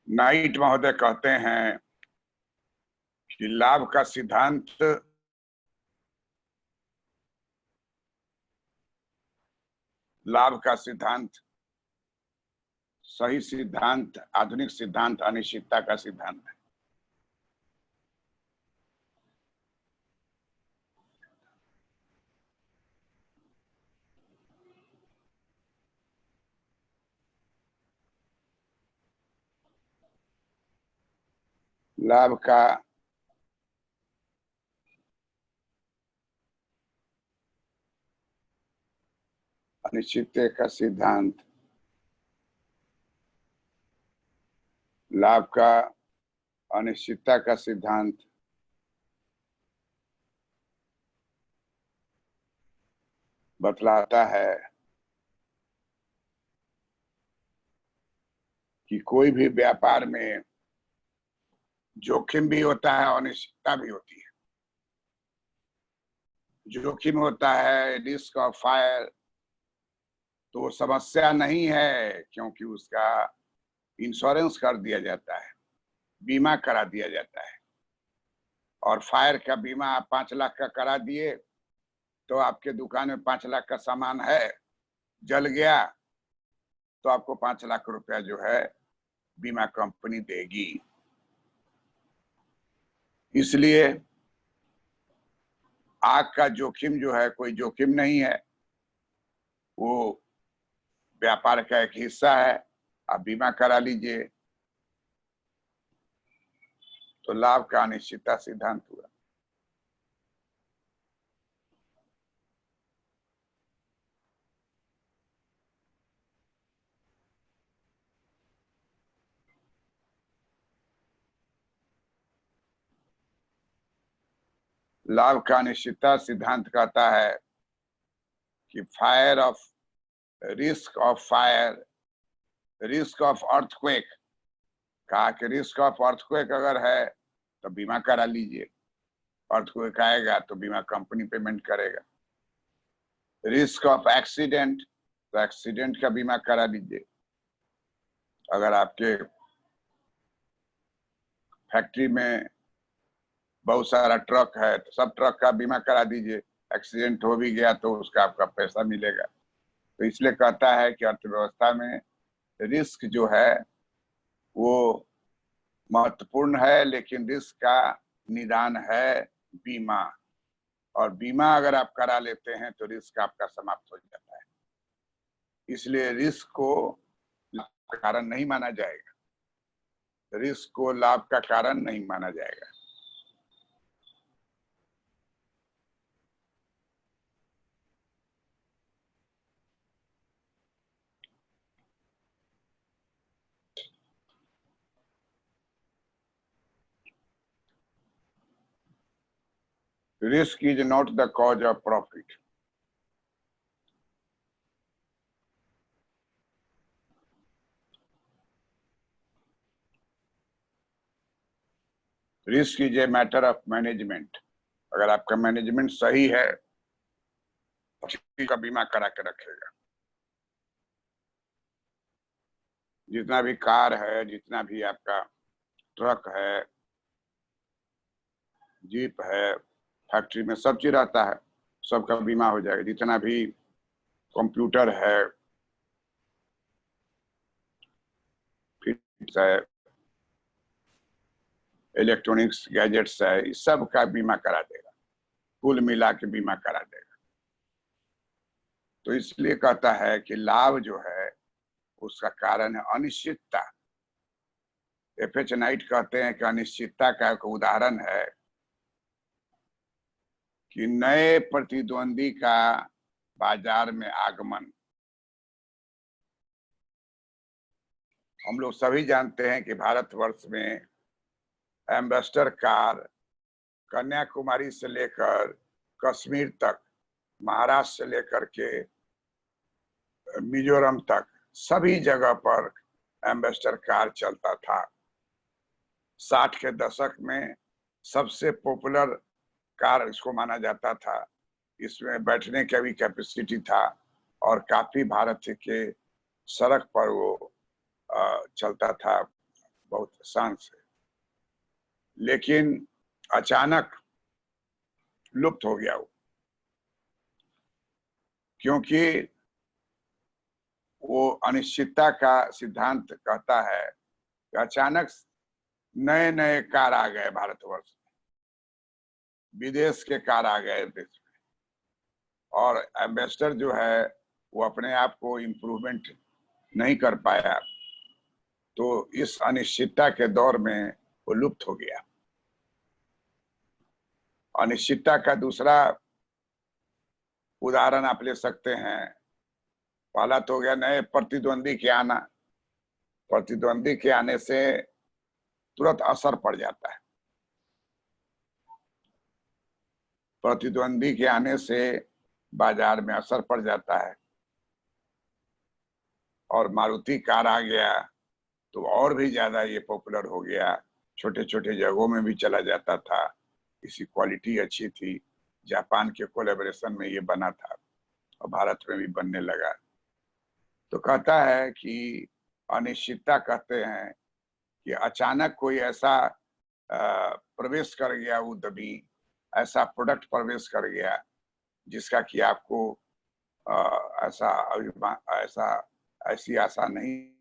नाइट महोदय कहते हैं कि लाभ का सिद्धांत सही सिद्धांत, आधुनिक सिद्धांत अनिश्चितता का सिद्धांत है। लाभ का अनिश्चितता का सिद्धांत बतलाता है कि कोई भी व्यापार में जोखिम भी होता है, अनिश्चितता भी होती है। जोखिम होता है रिस्क ऑफ फायर, तो समस्या नहीं है क्योंकि उसका इंश्योरेंस कर दिया जाता है, बीमा करा दिया जाता है। और फायर का बीमा आप 5 लाख का करा दिए तो आपके दुकान में 5 लाख का सामान है, जल गया तो आपको 5 लाख रुपया जो है बीमा कंपनी देगी। इसलिए आग का जोखिम जो है कोई जोखिम नहीं है, वो व्यापार का एक हिस्सा है। आप बीमा करा लीजिए तो लाभ का अनिश्चितता सिद्धांत हुआ। लाभ का अनिश्चितता सिद्धांत कहता है कि रिस्क ऑफ अर्थक्वेक, कहा कि रिस्क ऑफ अर्थक्वेक अगर है तो बीमा करा लीजिए, अर्थक्वेक आएगा तो बीमा कंपनी पेमेंट करेगा। रिस्क ऑफ एक्सीडेंट, तो एक्सीडेंट का बीमा करा लीजिए। अगर आपके फैक्ट्री में बहुत सारा ट्रक है तो सब ट्रक का बीमा करा दीजिए, एक्सीडेंट हो भी गया तो उसका आपका पैसा मिलेगा। तो इसलिए कहता है कि अर्थव्यवस्था में रिस्क जो है वो महत्वपूर्ण है, लेकिन रिस्क का निदान है बीमा, और बीमा अगर आप करा लेते हैं तो रिस्क आपका समाप्त हो जाता है। इसलिए रिस्क को कारण नहीं माना जाएगा। रिस्क को लाभ का कारण नहीं माना जाएगा। Risk is not the cause of profit. Risk is a matter of management. अगर आपका मैनेजमेंट सही है का बीमा करा के रखेगा। जितना भी कार है, जितना भी आपका ट्रक है, जीप है, फैक्ट्री में सब चीज रहता है, सबका बीमा हो जाएगा। जितना भी कंप्यूटर है, फिट्स है, इलेक्ट्रॉनिक्स गैजेट्स है, इस सब का बीमा करा देगा, कुल मिला के बीमा करा देगा। तो इसलिए कहता है कि लाभ जो है उसका कारण है अनिश्चितता। एफ.एच. नाइट कहते हैं कि अनिश्चितता का एक उदाहरण है कि नए प्रतिद्वंदी का बाजार में आगमन। हम लोग सभी जानते हैं कि भारतवर्ष में एम्बेसडर कार कन्याकुमारी से लेकर कश्मीर तक, महाराष्ट्र से लेकर के मिजोरम तक सभी जगह पर एम्बेसडर कार चलता था। 60 के दशक में सबसे पॉपुलर कार इसको माना जाता था। इसमें बैठने का भी कैपेसिटी था और काफी भारत के सड़क पर वो चलता था बहुत शान से। लेकिन अचानक लुप्त हो गया वो, क्योंकि वो अनिश्चितता का सिद्धांत कहता है कि अचानक नए नए कार आ गए भारतवर्ष में, विदेश के कार आ गए देश में, और एम्बेसडर जो है वो अपने आप को इम्प्रूवमेंट नहीं कर पाया। तो इस अनिश्चितता के दौर में वो लुप्त हो गया। अनिश्चितता का दूसरा उदाहरण आप ले सकते हैं। पहला तो हो गया नए प्रतिद्वंदी के आना। प्रतिद्वंदी के आने से तुरंत असर पड़ जाता है। प्रतिद्वंदी के आने से बाजार में असर पड़ जाता है। और मारुति कार आ गया तो और भी ज्यादा ये पॉपुलर हो गया। छोटे छोटे जगहों में भी चला जाता था। इसकी क्वालिटी अच्छी थी। जापान के कोलैबोरेशन में ये बना था और भारत में भी बनने लगा। तो कहता है कि अनिश्चितता कहते हैं कि अचानक कोई ऐसा प्रवेश कर गया उद्यमी, ऐसा प्रोडक्ट प्रवेश कर गया जिसका कि आपको ऐसी आशा नहीं,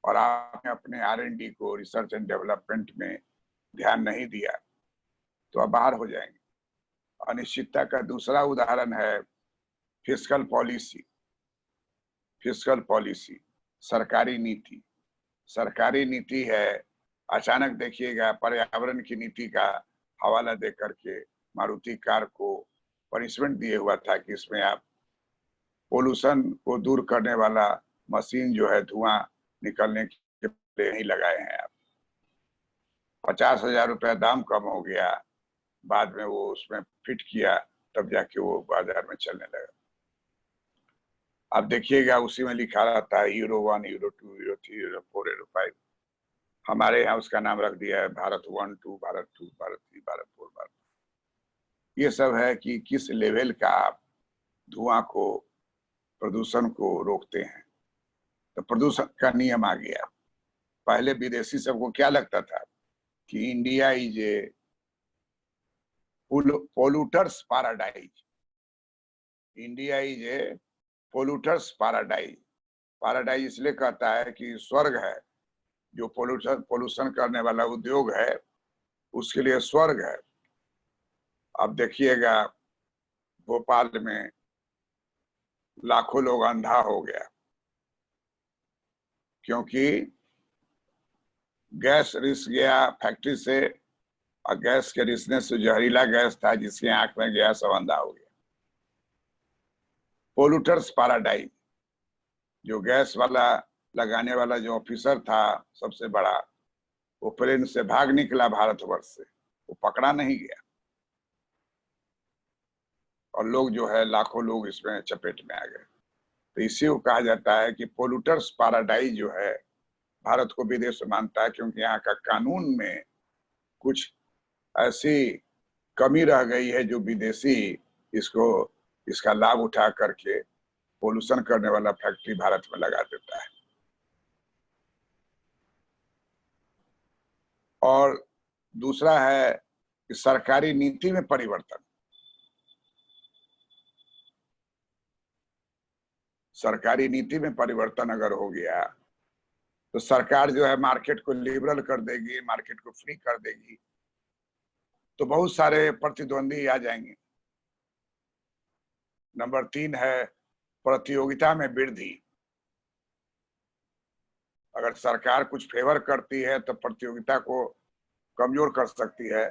और आपने अपने R&D को, रिसर्च एंड डेवलपमेंट में ध्यान नहीं दिया, तो आप बाहर हो जाएंगे। अनिश्चितता का दूसरा उदाहरण है फिस्कल पॉलिसी। फिस्कल पॉलिसी सरकारी नीति। सरकारी नीति है, अचानक देखिएगा पर्यावरण की नीति का हवाला दे करके मारुति कार को पनिशमेंट दिए हुआ था कि इसमें आप पोल्यूशन को दूर करने वाला मशीन जो है धुआं निकलने के लिए नहीं लगाए हैं आप। 50,000 रुपया दाम कम हो गया, बाद में वो उसमें फिट किया, तब जाके वो बाजार में चलने लगा। अब देखिएगा उसी में लिखा रहता है Euro 1, Euro 2, Euro 3, Euro 4, Euro 5। हमारे यहाँ उसका नाम रख दिया है भारत 1, 2, भारत 2, भारत 3, भारत 4, भारत। ये सब है कि किस लेवल का आप धुआं को, प्रदूषण को रोकते हैं। तो प्रदूषण का नियम आ गया। पहले विदेशी सबको क्या लगता था कि India is a polluters paradise. India is a polluters paradise. Paradise इसलिए कहता है कि स्वर्ग है। जो पोल्यूशन करने वाला उद्योग है उसके लिए स्वर्ग है। अब देखिएगा भोपाल में लाखों लोग अंधा हो गया, क्योंकि गैस रिस गया फैक्ट्री से, और गैस के रिसने से जहरीला गैस था जिसके आंख में गया, सब अंधा हो गया। पोल्यूटर्स पैराडाइज, जो गैस वाला लगाने वाला जो ऑफिसर था सबसे बड़ा, वो प्लेन से भाग निकला भारतवर्ष से, वो पकड़ा नहीं गया, और लोग जो है लाखों लोग इसमें चपेट में आ गए। तो इसी को कहा जाता है कि पोल्यूटर्स पैराडाइज जो है भारत को विदेश मानता है, क्योंकि यहाँ का कानून में कुछ ऐसी कमी रह गई है जो विदेशी इसका लाभ उठा करके पोल्यूशन करने वाला फैक्ट्री भारत में लगा देता है। और दूसरा है कि सरकारी नीति में परिवर्तन। सरकारी नीति में परिवर्तन अगर हो गया तो सरकार जो है मार्केट को लिबरल कर देगी, मार्केट को फ्री कर देगी, तो बहुत सारे प्रतिद्वंदी आ जाएंगे। नंबर 3 है प्रतियोगिता में वृद्धि। अगर सरकार कुछ फेवर करती है तो प्रतियोगिता को कमजोर कर सकती है।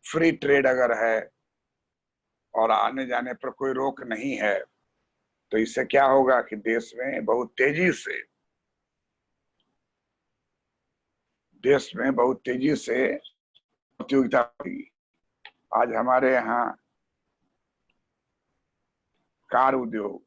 फ्री ट्रेड अगर है और आने जाने पर कोई रोक नहीं है, तो इससे क्या होगा कि देश में बहुत तेजी से प्रतियोगिता बढ़ेगी। आज हमारे यहाँ कार उद्योग,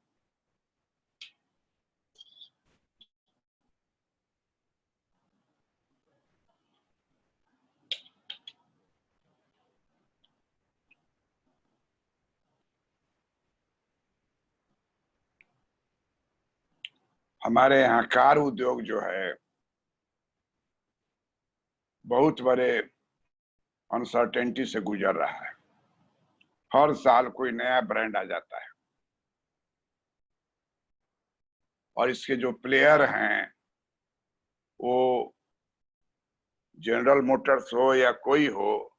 जो है बहुत बड़े अनसर्टेनिटी से गुजर रहा है। हर साल कोई नया ब्रांड आ जाता है, और इसके जो प्लेयर हैं वो जनरल मोटर्स हो या कोई हो,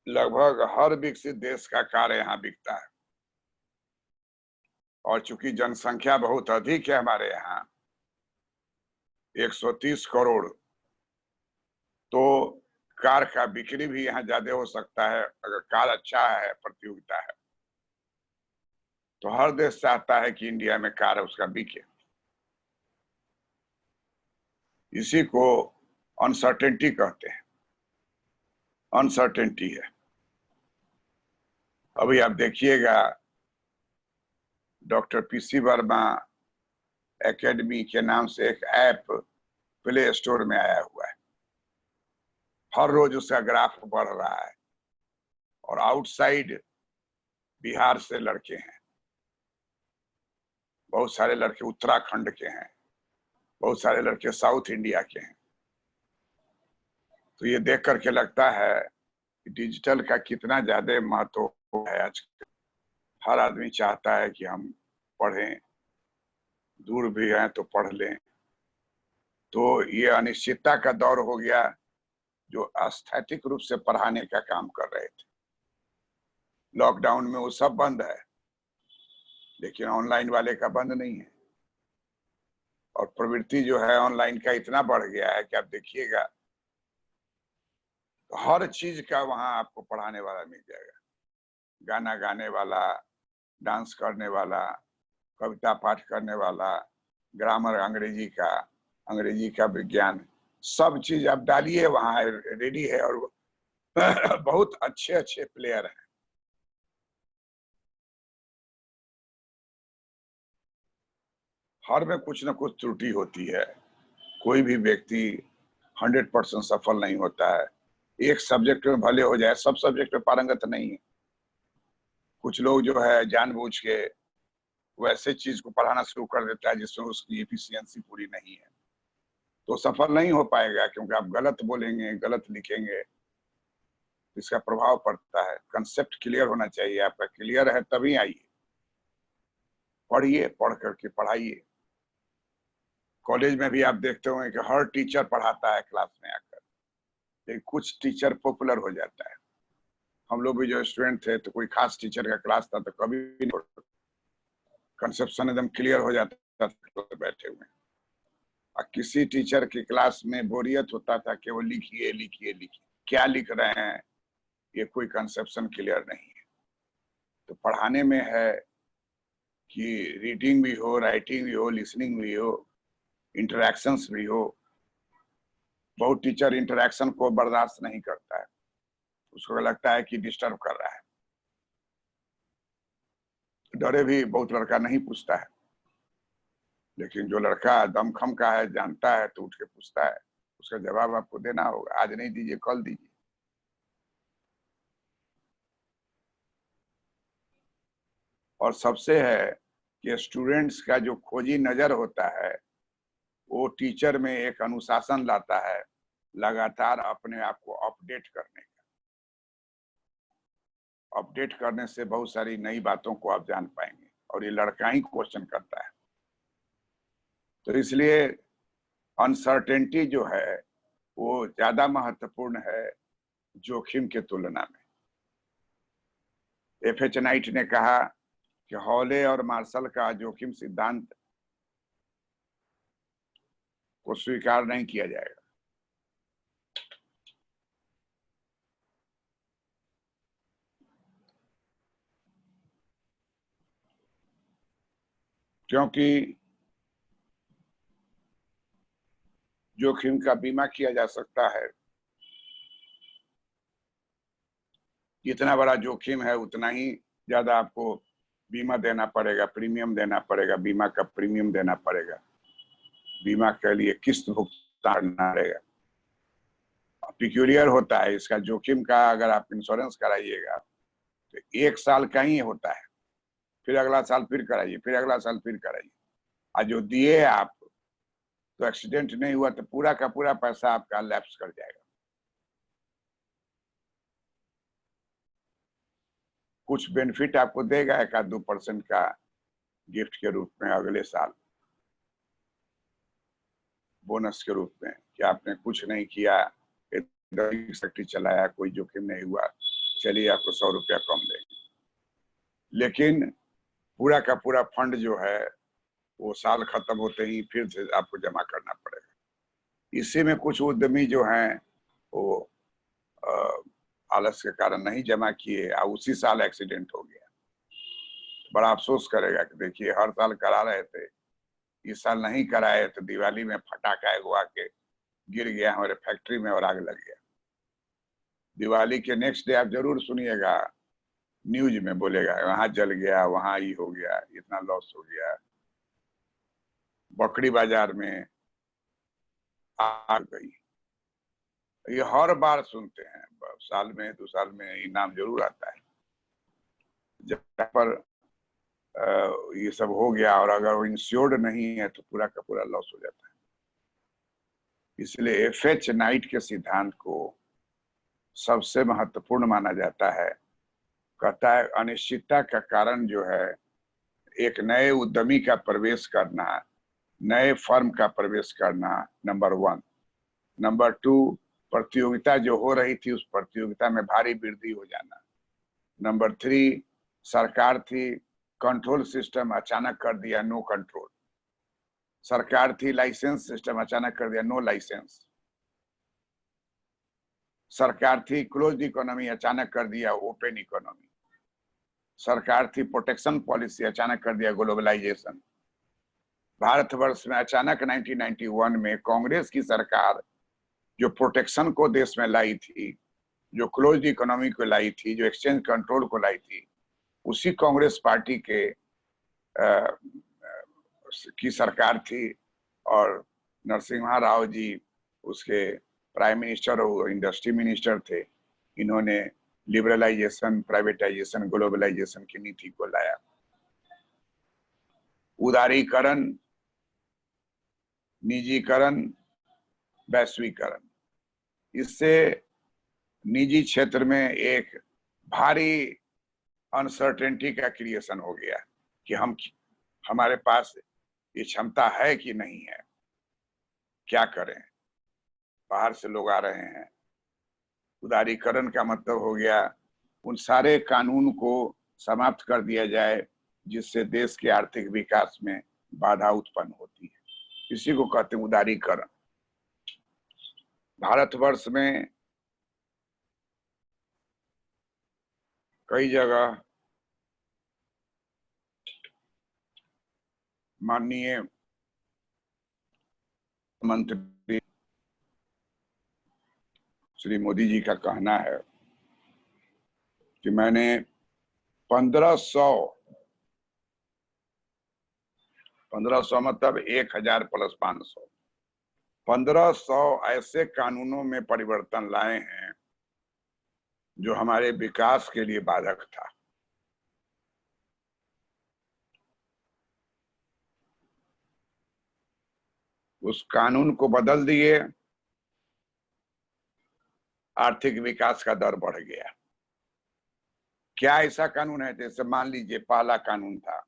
लगभग हर विकसित देश का कार यहाँ बिकता है। और चूंकि जनसंख्या बहुत अधिक है हमारे यहाँ 130 करोड़, तो कार का बिक्री भी यहाँ ज्यादा हो सकता है। अगर कार अच्छा है, प्रतियोगिता है, तो हर देश चाहता है कि इंडिया में कार उसका बिके। इसी को अनसर्टेनिटी कहते हैं, अनसर्टेनिटी है। अभी आप देखिएगा डॉक्टर पीसी वर्मा एकेडमी के नाम से एक ऐप प्ले स्टोर में आया हुआ है। हर रोज उसका ग्राफ बढ़ रहा है, और आउटसाइड बिहार से लड़के हैं, बहुत सारे लड़के उत्तराखंड के हैं, बहुत सारे लड़के साउथ इंडिया के हैं। तो ये देख करके लगता है कि डिजिटल का कितना ज्यादा महत्व है आजकल। हर आदमी चाहता है कि हम पढ़ें, दूर भी हैं तो पढ़ लें। तो ये अनिश्चितता का दौर हो गया। जो एस्थेटिक रूप से पढ़ाने का काम कर रहे थे, लॉकडाउन में वो सब बंद है, लेकिन ऑनलाइन वाले का बंद नहीं है। और प्रवृत्ति जो है ऑनलाइन का इतना बढ़ गया है कि आप देखिएगा तो हर चीज का वहां आपको पढ़ाने वाला मिल जाएगा। गाना गाने वाला, डांस करने वाला, कविता पाठ करने वाला, ग्रामर अंग्रेजी का विज्ञान, सब चीज आप डालिए वहां रेडी है। और बहुत अच्छे अच्छे प्लेयर हैं। हर में कुछ ना कुछ त्रुटि होती है। कोई भी व्यक्ति 100% सफल नहीं होता है। एक सब्जेक्ट में भले हो जाए, सब सब्जेक्ट में पारंगत नहीं है। कुछ लोग जो है जानबूझ के वैसे चीज को पढ़ाना शुरू कर देता है जिसमें उसकी एफिशिएंसी पूरी नहीं है, तो सफल नहीं हो पाएगा। क्योंकि आप गलत बोलेंगे, गलत लिखेंगे, इसका प्रभाव पड़ता है। कंसेप्ट क्लियर होना चाहिए आपका। क्लियर है तभी आइए, पढ़िए, पढ़ करके पढ़ाइए। कॉलेज में भी आप देखते होंगे कि हर टीचर पढ़ाता है क्लास में आकर, लेकिन कुछ टीचर पॉपुलर हो जाता है। हम लोग भी जो स्टूडेंट थे तो कोई खास टीचर का क्लास था तो कभी भी नहीं, कंसेप्शन एकदम क्लियर हो जाता था बैठे हुए। और किसी टीचर की क्लास में बोरियत होता था कि वो लिखिए लिखिए लिखिए, क्या लिख रहे हैं ये कोई कंसेप्शन क्लियर नहीं है। तो पढ़ाने में है कि रीडिंग भी हो, राइटिंग भी हो, लिसनिंग भी हो, इंटरैक्शंस भी हो। बहुत टीचर इंटरैक्शन को बर्दाश्त नहीं करता है, उसको लगता है कि डिस्टर्ब कर रहा है। डरे भी बहुत लड़का नहीं पूछता है, लेकिन जो लड़का दमखम का है, जानता है, तो उठ के पूछता है। उसका जवाब आपको देना होगा, आज नहीं दीजिए कल दीजिए। और सबसे है कि स्टूडेंट्स का जो खोजी नजर होता है वो टीचर में एक अनुशासन लाता है, लगातार अपने आप को अपडेट करने का। अपडेट करने से बहुत सारी नई बातों को आप जान पाएंगे, और ये लड़का ही क्वेश्चन करता है। तो इसलिए अनसर्टेनिटी जो है वो ज्यादा महत्वपूर्ण है जोखिम के तुलना में। एफ.एच. नाइट ने कहा कि हॉले और मार्शल का जोखिम सिद्धांत को स्वीकार नहीं किया जाएगा। क्योंकि जोखिम का बीमा किया जा सकता है। जितना बड़ा जोखिम है उतना ही ज्यादा आपको बीमा देना पड़ेगा, प्रीमियम देना पड़ेगा, बीमा का प्रीमियम देना पड़ेगा, बीमा के लिए किस्त भुगतान करना पड़ेगा। पिक्यूलियर होता है इसका जोखिम का। अगर आप इंश्योरेंस कराइएगा तो 1 साल का ही होता है, फिर अगला साल फिर कराइए, फिर अगला साल फिर कराइए। और जो दिए आप तो एक्सीडेंट नहीं हुआ तो पूरा का पूरा पैसा आपका लैप्स कर जाएगा। कुछ बेनिफिट आपको देगा 1-2% का गिफ्ट के रूप में अगले साल, बोनस के रूप में, कि आपने कुछ नहीं किया, फैक्ट्री चलाया, कोई जोखिम नहीं हुआ, चलिए आपको 100 रुपया कम देंगे। लेकिन पूरा का पूरा फंड जो है वो साल खत्म होते ही फिर से आपको जमा करना पड़ेगा। इसी में कुछ उद्यमी जो हैं वो आलस्य के कारण नहीं जमा किए और उसी साल एक्सीडेंट हो गया। बड़ा अफसोस करेगा कि देखिए हर साल करा रहे थे, इस साल नहीं कराए तो दिवाली में फटाखा एगो आके गिर गया हमारे फैक्ट्री में और आग लग गया। दिवाली के नेक्स्ट डे आप जरूर सुनिएगा, न्यूज में बोलेगा वहां जल गया, वहां ये हो गया, इतना लॉस हो गया, बकरी बाजार में आग गई। ये हर बार सुनते हैं, साल में 2 साल में ये नाम जरूर आता है। जब पर ये सब हो गया और अगर वो इंश्योर्ड नहीं है तो पूरा का पूरा लॉस हो जाता है। इसलिए एफ.एच. नाइट के सिद्धांत को सबसे महत्वपूर्ण माना जाता है। कहता है अनिश्चितता का कारण जो है एक नए उद्यमी का प्रवेश करना, नए फर्म का प्रवेश करना, नंबर 1। नंबर 2, प्रतियोगिता जो हो रही थी उस प्रतियोगिता में भारी वृद्धि हो जाना। नंबर 3, सरकार थी, कंट्रोल सिस्टम अचानक कर दिया नो कंट्रोल। सरकार थी, लाइसेंस सिस्टम अचानक कर दिया नो लाइसेंस। सरकार थी, क्लोज्ड इकोनॉमी अचानक कर दिया ओपन इकोनॉमी। सरकार थी, प्रोटेक्शन पॉलिसी अचानक कर दिया ग्लोबलाइजेशन। भारतवर्ष में अचानक 1991 में कांग्रेस की सरकार जो प्रोटेक्शन को देश में लाई थी, जो क्लोज्ड इकोनॉमी को लाई थी, जो एक्सचेंज कंट्रोल को लाई थी, उसी कांग्रेस पार्टी के की सरकार थी। और नरसिम्हा राव जी उसके प्राइम मिनिस्टर और इंडस्ट्री मिनिस्टर थे। इन्होंने लिबरलाइजेशन, प्राइवेटाइजेशन, ग्लोबलाइजेशन की नीति को लाया। उदारीकरण, निजीकरण, वैश्वीकरण, इससे निजी क्षेत्र में एक भारी अनसर्टेनिटी का क्रिएशन हो गया कि हमारे पास ये क्षमता है कि नहीं है, क्या करें, बाहर से लोग आ रहे हैं। उदारीकरण का मतलब हो गया उन सारे कानून को समाप्त कर दिया जाए जिससे देश के आर्थिक विकास में बाधा उत्पन्न होती है। इसी को कहते हैं उदारीकरण। भारतवर्ष में कई जगह माननीय मंत्री श्री मोदी जी का कहना है कि मैंने 1500 मतलब 1000 + 500 1500 ऐसे कानूनों में परिवर्तन लाए हैं जो हमारे विकास के लिए बाधक था। उस कानून को बदल दिए, आर्थिक विकास का दर बढ़ गया। क्या ऐसा कानून है? जैसे मान लीजिए पहला कानून था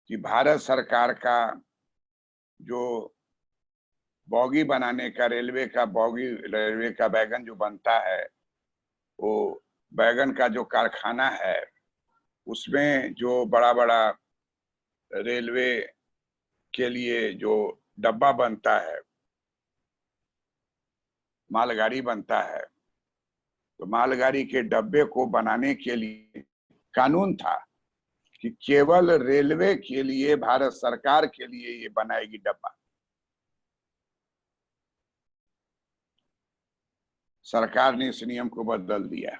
कि भारत सरकार का जो बॉगी बनाने का रेलवे का वैगन जो बनता है, वो वैगन का जो कारखाना है, उसमें जो बड़ा बड़ा रेलवे के लिए जो डब्बा बनता है, मालगाड़ी बनता है, तो मालगाड़ी के डब्बे को बनाने के लिए कानून था कि केवल रेलवे के लिए, भारत सरकार के लिए ये बनाएगी डब्बा। सरकार ने इस नियम को बदल दिया,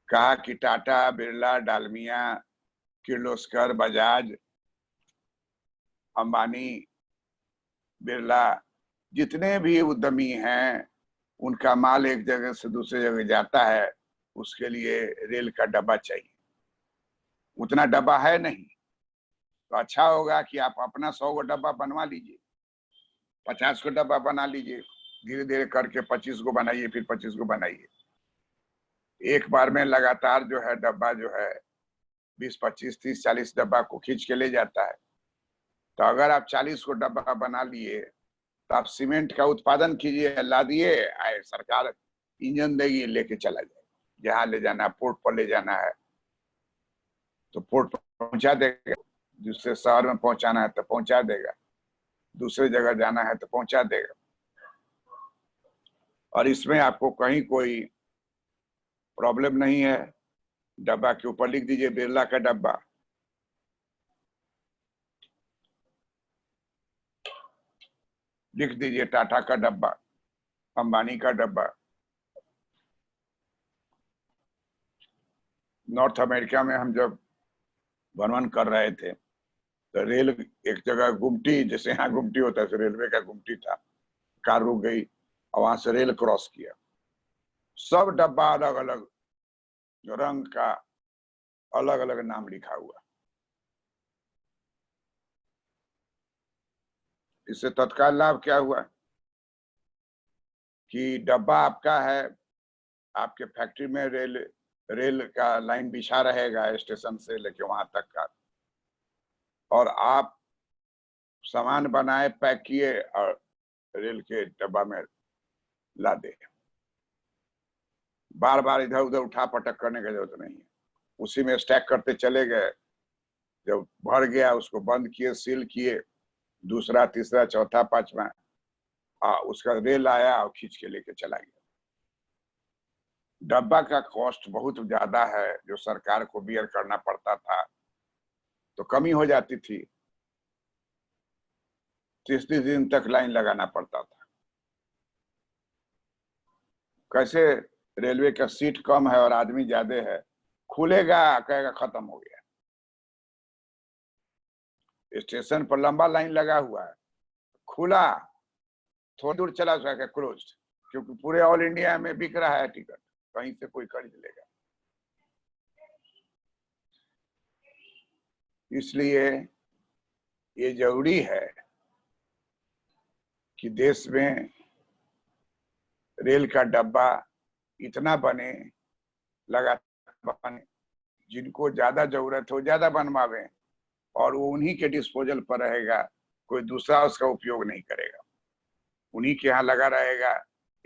कहा कि टाटा, बिरला, डालमिया, किर्लोस्कर, बजाज, अंबानी, बिरला, जितने भी उद्यमी हैं, उनका माल एक जगह से दूसरे जगह जाता है, उसके लिए रेल का डब्बा चाहिए। उतना डब्बा है नहीं, तो अच्छा होगा कि आप अपना 100 को डब्बा बनवा लीजिए, 50 को डब्बा बना लीजिए, धीरे धीरे करके 25 को बनाइए, फिर 25 को बनाइए। एक बार में लगातार जो है डब्बा जो है 20, 25, 30, 40 डब्बा को खींच के ले जाता है। तो अगर आप 40 को डब्बा बना लिए तो आप सीमेंट का उत्पादन कीजिए, ला दिए, सरकार इंजन देगी, लेके चला जाए, जहां ले जाना है, पोर्ट पर ले जाना है तो पोर्ट पर पहुंचा देगा, दूसरे शहर में पहुंचाना है तो पहुंचा देगा, दूसरे जगह जाना है तो पहुंचा देगा। और इसमें आपको कहीं कोई प्रॉब्लम नहीं है। डब्बा के ऊपर लिख दीजिए बिरला का डब्बा, लिख दीजिए टाटा का डब्बा, अंबानी का डब्बा। नॉर्थ अमेरिका में हम जब भ्रमण कर रहे थे तो रेल एक जगह गुमटी, जैसे यहाँ गुमटी होता है, रेलवे का गुमटी था, कार रुक गई और वहां से रेल क्रॉस किया। सब डब्बा अलग अलग रंग का, अलग अलग नाम लिखा हुआ। इससे तत्काल लाभ क्या हुआ कि डब्बा आपका है, आपके फैक्ट्री में रेल का लाइन बिछा रहेगा, स्टेशन से लेके वहां तक का, और आप सामान बनाए, पैक किए और रेल के डब्बा में ला दे। बार बार इधर उधर उठा पटक करने की जरूरत नहीं है, उसी में स्टैक करते चले गए। जब भर गया उसको बंद किए, सील किए, दूसरा, तीसरा, चौथा, पांचवा, उसका रेल आया और खींच के लेके चला गया। डब्बा का कॉस्ट बहुत ज्यादा है जो सरकार को बियर करना पड़ता था, तो कमी हो जाती थी। 30 दिन तक लाइन लगाना पड़ता था। कैसे रेलवे का सीट कम है और आदमी ज्यादा है, खुलेगा, कहेगा खत्म हो गया। स्टेशन पर लंबा लाइन लगा हुआ है, खुला, थोड़ी दूर चला जाएगा क्लोज, क्योंकि पूरे ऑल इंडिया में बिक रहा है टिकट, कहीं से कोई खरीद लेगा। इसलिए ये जरूरी है कि देश में रेल का डब्बा इतना बने, लगातार बने, जिनको ज्यादा जरूरत हो ज्यादा बनवावे, और वो उन्हीं के डिस्पोजल पर रहेगा, कोई दूसरा उसका उपयोग नहीं करेगा। उन्हीं के यहाँ लगा रहेगा,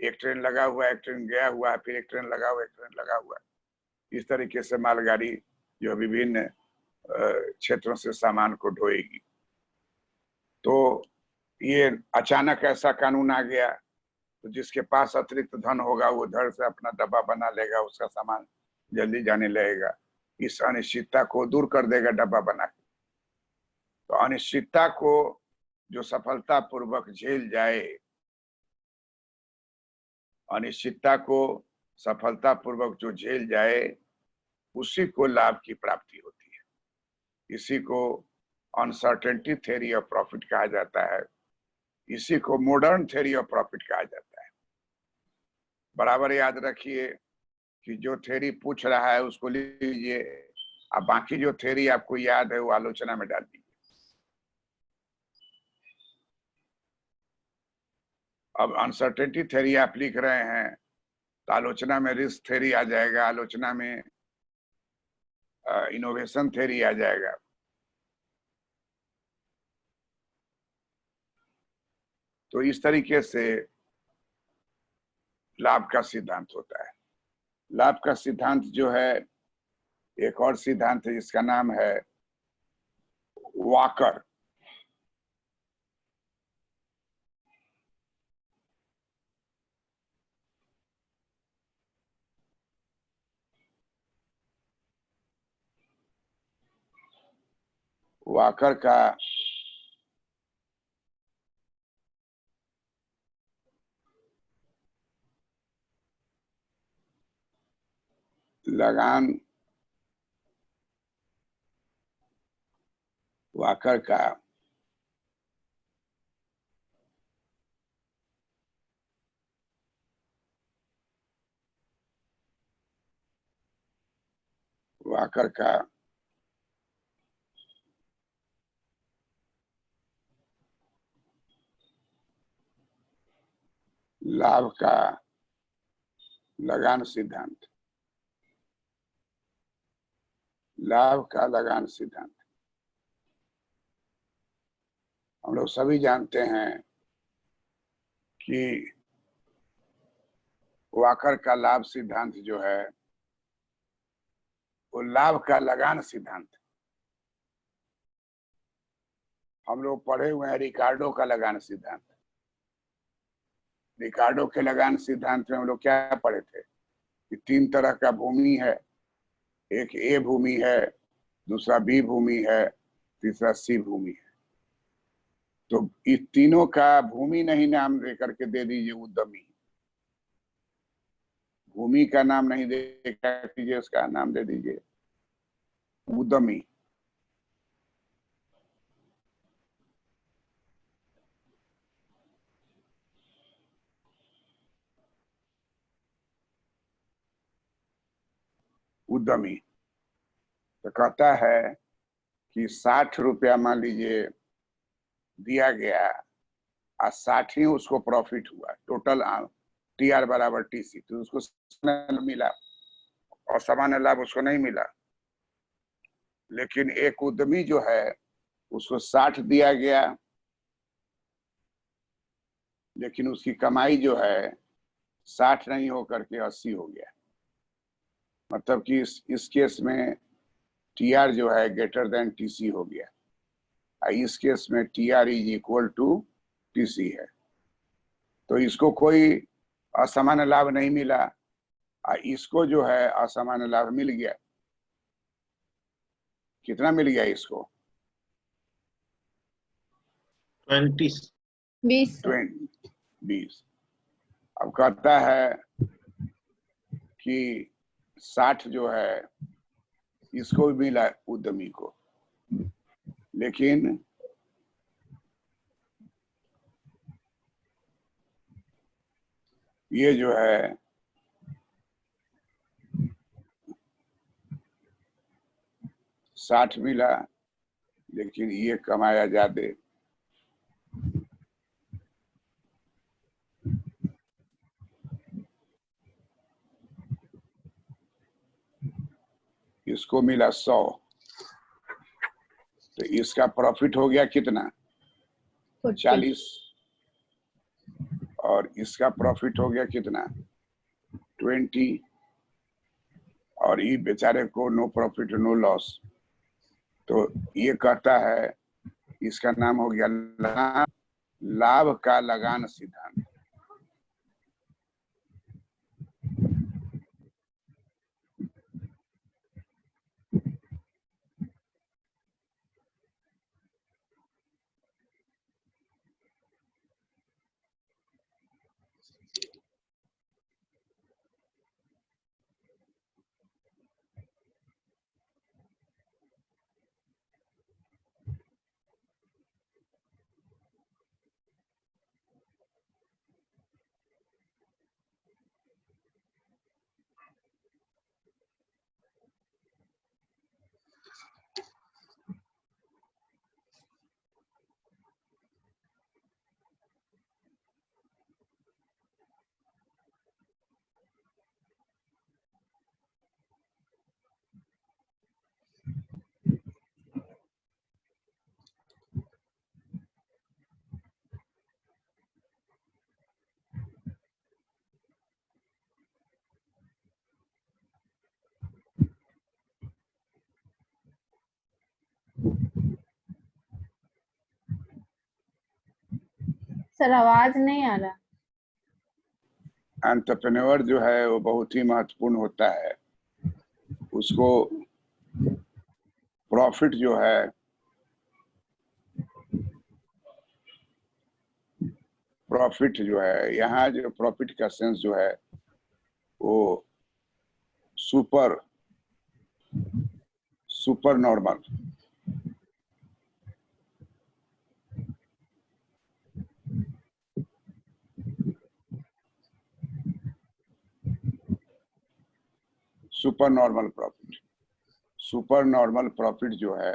एक ट्रेन लगा हुआ है, एक ट्रेन गया हुआ है, फिर एक ट्रेन लगा हुआ है, एक ट्रेन लगा हुआ है। इस तरीके से मालगाड़ी जो विभिन्न क्षेत्रों से सामान को ढोएगी। तो ये अचानक ऐसा कानून आ गया, तो जिसके पास अतिरिक्त धन होगा वो धड़ से अपना डब्बा बना लेगा, उसका सामान जल्दी जाने लगेगा। इस अनिश्चितता को दूर कर देगा डब्बा बना के। तो अनिश्चितता को जो सफलतापूर्वक झेल जाए, अनिश्चितता को सफलतापूर्वक जो झेल जाए, उसी को लाभ की प्राप्ति होती है। इसी को अनसर्टेनिटी थ्योरी ऑफ प्रॉफिट कहा जाता है। इसी को मॉडर्न थ्योरी ऑफ प्रॉफिट कहा जाता है। बराबर याद रखिए कि जो थ्योरी पूछ रहा है उसको लीजिए, अब बाकी जो थ्योरी आपको याद है वो आलोचना में डाल दीजिए। अब अनसर्टेनिटी थ्योरी आप लिख रहे हैं तो आलोचना में रिस्क थ्योरी आ जाएगा, आलोचना में इनोवेशन थ्योरी आ जाएगा। तो इस तरीके से लाभ का सिद्धांत होता है। लाभ का सिद्धांत जो है, एक और सिद्धांत है जिसका नाम है वाकर। वाकर का लगान, वाकर का वाकर का लाभ का लगान सिद्धांत, लाभ का लगान सिद्धांत। हम लोग सभी जानते हैं कि वाकर का लाभ सिद्धांत जो है वो लाभ का लगान सिद्धांत। हम लोग पढ़े हुए हैं रिकार्डो का लगान सिद्धांत। रिकार्डो के लगान सिद्धांत में हम लोग क्या पढ़े थे कि 3 तरह का भूमि है, एक ए भूमि है, दूसरा बी भूमि है, तीसरा सी भूमि है। तो इस तीनों का भूमि नहीं नाम दे करके दे दीजिए उद्यमी। भूमि का नाम नहीं दे दीजिए, उसका नाम दे दीजिए उद्यमी। उद्यमी तो कहता है कि 60 रुपया मान लीजिए दिया गया और 60 ही उसको प्रॉफिट हुआ, टोटल TR बराबर TC, तो उसको मिला और सामान्य लाभ उसको नहीं मिला। लेकिन एक उद्यमी जो है उसको 60 दिया गया, लेकिन उसकी कमाई जो है 60 नहीं होकर के 80 हो गया। मतलब कि इस केस में TR जो है ग्रेटर देन TC हो गया, इस केस में TR is equal to TC है। तो इसको कोई असामान्य लाभ नहीं मिला, इसको जो है असामान्य लाभ मिल गया। कितना मिल गया इसको? 20। अब कहता है कि 60 जो है इसको भी मिला उद्यमी को, लेकिन ये जो है $60 मिला, लेकिन ये कमाया ज्यादा। इसको मिला 100, तो इसका प्रॉफिट हो गया कितना? 40। और इसका प्रॉफिट हो गया कितना? 20। और ये बेचारे को नो प्रॉफिट नो लॉस। तो ये कहता है इसका नाम हो गया लाभ का लगान सिद्धांत। सर आवाज नहीं आ रहा। एंटरप्रेन्योर जो है वो बहुत ही महत्वपूर्ण होता है। उसको प्रॉफिट जो है यहाँ जो प्रॉफिट का सेंस जो है वो super normal, super normal profit जो है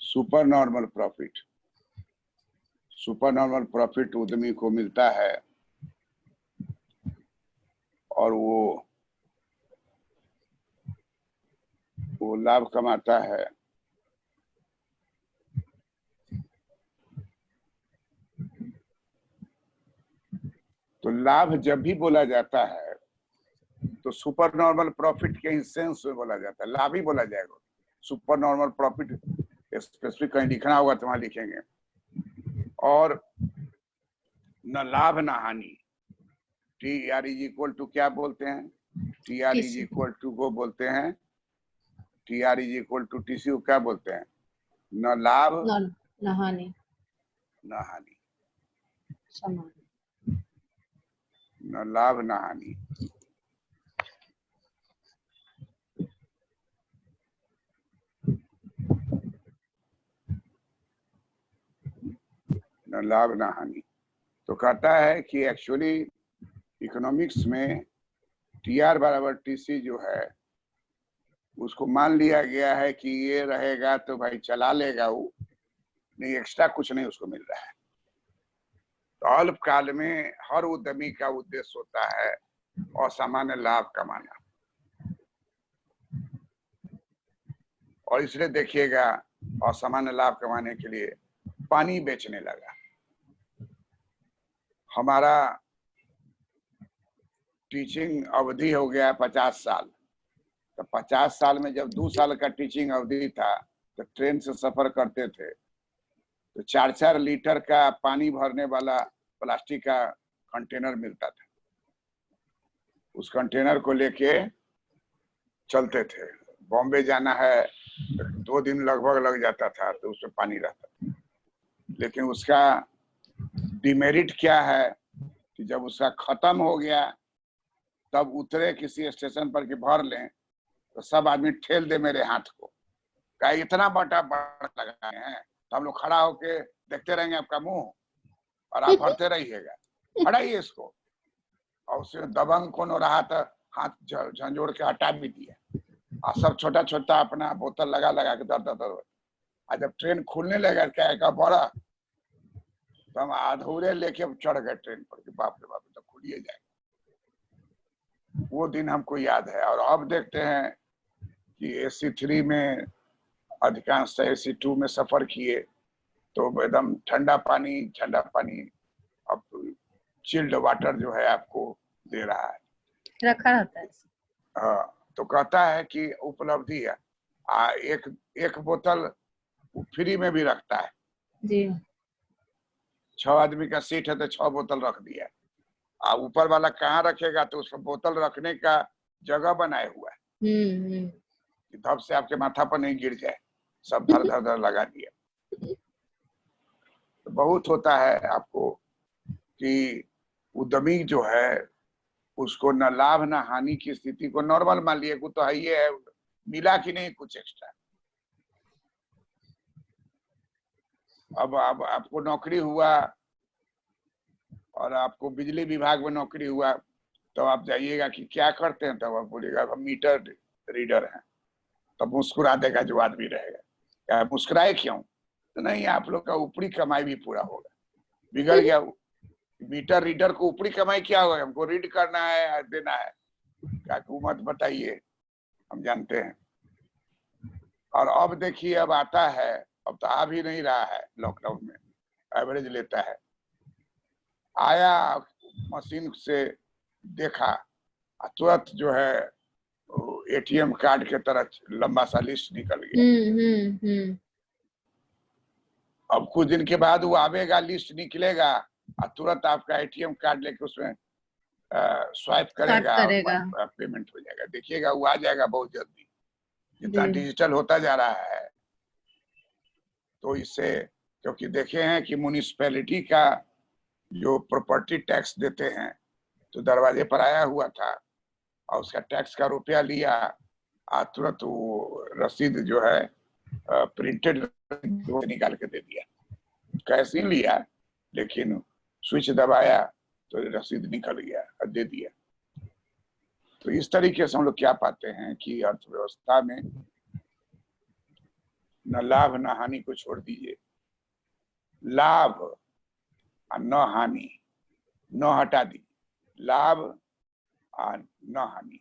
सुपर नॉर्मल प्रॉफिट उद्यमी को मिलता है और वो लाभ कमाता है। तो लाभ जब भी बोला जाता है तो सुपर नॉर्मल प्रॉफिट के ही सेंस में बोला जाता है, लाभ ही बोला जाएगा। सुपर नॉर्मल प्रॉफिट स्पेसिफिक कहीं लिखना होगा तो वहां लिखेंगे। और न लाभ न हानि, TR इज इक्वल टू क्या बोलते हैं? TR इज इक्वल टू को बोलते हैं, TR is equal to TC को क्या बोलते हैं? न लाभ न हानि, न हानि, समान। न लाभ न हानि। न लाभ न हानि। तो कहता है कि एक्चुअली इकोनॉमिक्स में TR बराबर TC जो है उसको मान लिया गया है कि ये रहेगा तो भाई चला लेगा वो, नहीं एक्स्ट्रा कुछ नहीं उसको मिल रहा है। तो अल्पकाल में हर उद्यमी का उद्देश्य होता है असामान्य लाभ कमाना। और इसलिए देखिएगा असामान्य लाभ कमाने के लिए पानी बेचने लगा। हमारा टीचिंग अवधि हो गया 50 साल। तो 50 साल में जब 2 साल का टीचिंग अवधि था तो ट्रेन से सफर करते थे तो 4-4 लीटर का पानी भरने वाला प्लास्टिक का कंटेनर मिलता था। उस कंटेनर को लेके चलते थे। बॉम्बे जाना है तो 2 दिन लगभग लग जाता था, तो उसमें पानी रहता था। लेकिन उसका डिमेरिट क्या है कि जब उसका खत्म हो गया तब उतरे किसी स्टेशन पर कि भर लें तो सब आदमी ठेल दे मेरे हाथ को, क्या इतना बड़ा लगाए हैं? तो हम लोग खड़ा होके देखते रहेंगे आपका मुंह और आप भरते रहिएगा, हटाइए इसको। और उससे दबंग कौन हो रहा था, हाथ झंझोड़ के हटा भी दिया और सब छोटा छोटा अपना बोतल लगा के दर और जब ट्रेन खुलने लगा क्या का बड़ा तो हम अधूरे लेके चढ़ गए ट्रेन पर कि बाप रे बाप तो खुलिए जाएगा। वो दिन हमको याद है। और अब देखते हैं कि AC3 में अधिकांश AC2 में सफर किए तो एकदम ठंडा पानी अब चिल्ड वाटर जो है आपको दे रहा है। रखा रहता है। हाँ, तो कहता है कि उपलब्धि है। एक बोतल फ्री में भी रखता है। जी। 6 आदमी का सीट है तो 6 बोतल रख दिया। ऊपर वाला कहाँ रखेगा, तो उसको बोतल रखने का जगह बनाए हुआ है कि धप से आपके माथा पर नहीं गिर जाए, सब धर धर धर लगा दिया। तो बहुत होता है आपको कि उद्यमी जो है उसको न लाभ न हानि की स्थिति को नॉर्मल मान लिए, तो है ये है, मिला कि नहीं कुछ एक्स्ट्रा। अब आपको नौकरी हुआ और आपको बिजली विभाग में नौकरी हुआ, तो आप जाइएगा कि क्या करते हैं, तब आप बोलिएगा हम मीटर रीडर हैं, तब मुस्कुरा देगा जो आदमी रहेगा। क्या मुस्कुराए क्यों? तो नहीं, आप लोग का ऊपरी कमाई भी पूरा होगा। बिगड़ गया मीटर रीडर को ऊपरी कमाई क्या होगा? हमको रीड करना है, देना है। क्या मत बताइए, हम जानते हैं। और अब देखिए, अब आता है, अब तो आ भी नहीं रहा है, लॉकडाउन में एवरेज लेता है। आया मशीन से देखा, तुरंत जो है एटीएम कार्ड के तरह लंबा सा लिस्ट निकल गया। अब कुछ दिन के बाद वो आवेगा, लिस्ट निकलेगा और तुरंत आपका एटीएम कार्ड लेके उसमें स्वाइप करेगा और पेमेंट हो जाएगा। देखिएगा वो आ जाएगा बहुत जल्दी। जितना डिजिटल होता जा रहा है, तो इससे, क्योंकि देखे हैं कि म्युनिसिपैलिटी का जो प्रॉपर्टी टैक्स देते हैं, तो दरवाजे पर आया हुआ था और उसका टैक्स का रुपया लिया और तुरंत वो रसीद जो है प्रिंटेड निकाल के दे दिया। कैसे लिया, लेकिन स्विच दबाया तो रसीद निकल गया और दे दिया। तो इस तरीके से हम लोग क्या पाते हैं कि अर्थव्यवस्था में न लाभ न हानि को छोड़ दीजिए, लाभ और न हानि, न हटा दी, लाभ और न हानि,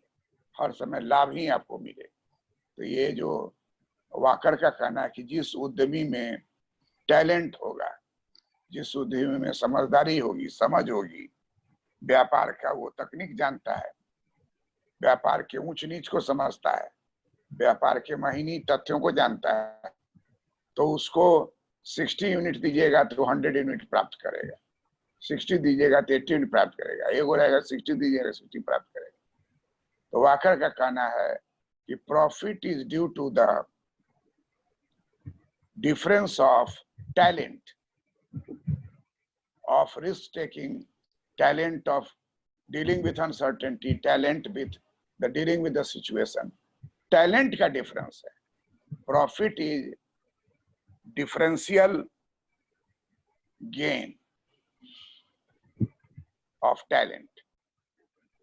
हर समय लाभ ही आपको मिले। तो ये जो वाकर का कहना है कि जिस उद्यमी में टैलेंट होगा, जिस उद्यमी में समझदारी होगी, समझ होगी व्यापार का, वो तकनीक जानता है, व्यापार के ऊंच नीच को समझता है, व्यापार के महीनी तथ्यों को जानता है, तो उसको 60 यूनिट दीजिएगा तो 100 यूनिट प्राप्त करेगा, 60 दीजिएगा तो 80 यूनिट प्राप्त करेगा, एक हो रहेगा 60 दीजिएगा 60 प्राप्त करेगा। तो वाकर का कहना है कि profit is due to the difference of talent, of risk taking, talent of dealing with uncertainty, talent with the dealing with the situation. Talent का difference है. Profit is differential gain of talent.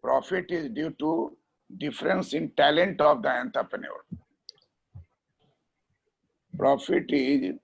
Profit is due to difference in talent of the entrepreneur. Profit is due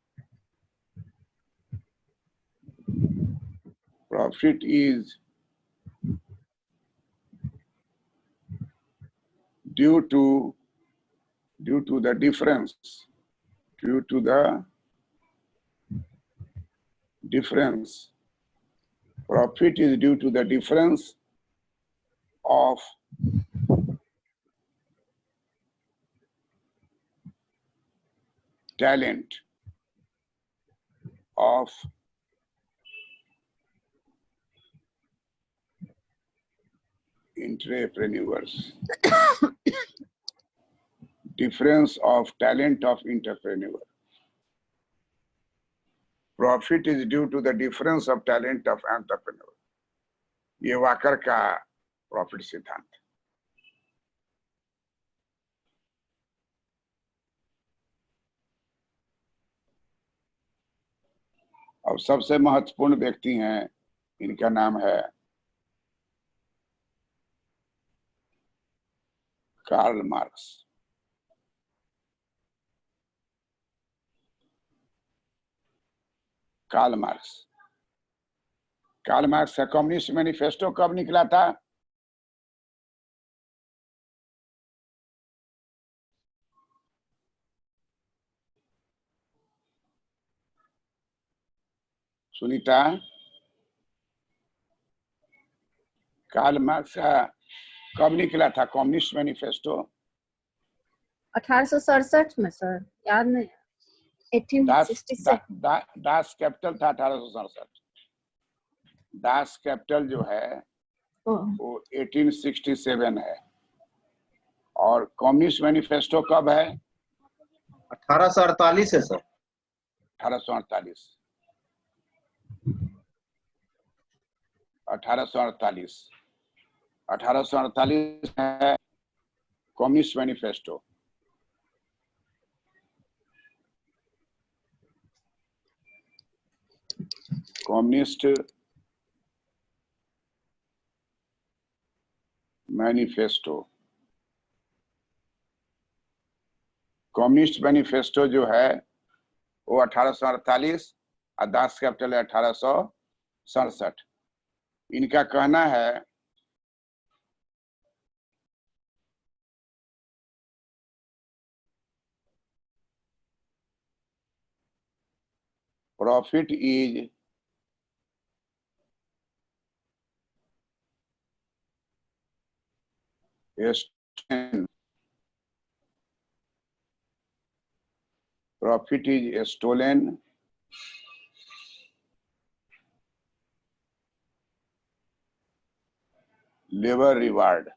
to the difference, profit is due to the difference of talent of entrepreneurs. Difference of talent of entrepreneur. Profit is due to the difference of talent of entrepreneur. ये Walker का profit सिद्धांत। अब सबसे महत्वपूर्ण व्यक्ति हैं, इनका नाम है Karl Marx. Karl Marx Karl Marx का कम्युनिस्ट मैनिफेस्टो कब निकला था? सुनीता, कार्ल मार्क्स का कब निकला था कम्युनिस्ट मैनिफेस्टो? 1867 में सर, याद नहीं। 1867। दास कैपिटल था 1867। दास कैपिटल जो है वो 1867 है। और कम्युनिस्ट मैनिफेस्टो कब है? 1848 है सर। 1848। 1848 है communist manifesto. Communist manifesto, communist manifesto जो है वो 1848 और दास कैपिटल है 1867। इनका कहना है profit is stolen labor reward.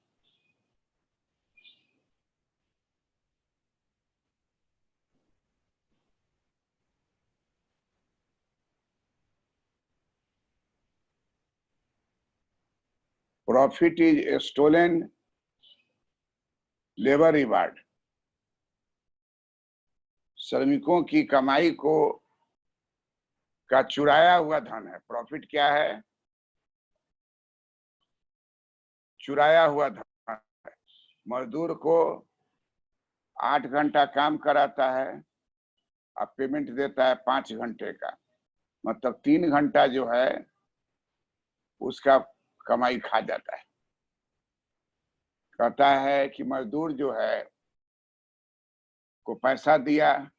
Profit is a stolen labor reward. श्रमिकों की कमाई को का चुराया हुआ धन है। प्रॉफिट क्या है? चुराया हुआ धन है। मजदूर को 8 घंटा काम कराता है, अब पेमेंट देता है 5 घंटे का, मतलब 3 घंटा जो है उसका कमाई खा जाता है। कहता है कि मजदूर जो है को पैसा दिया,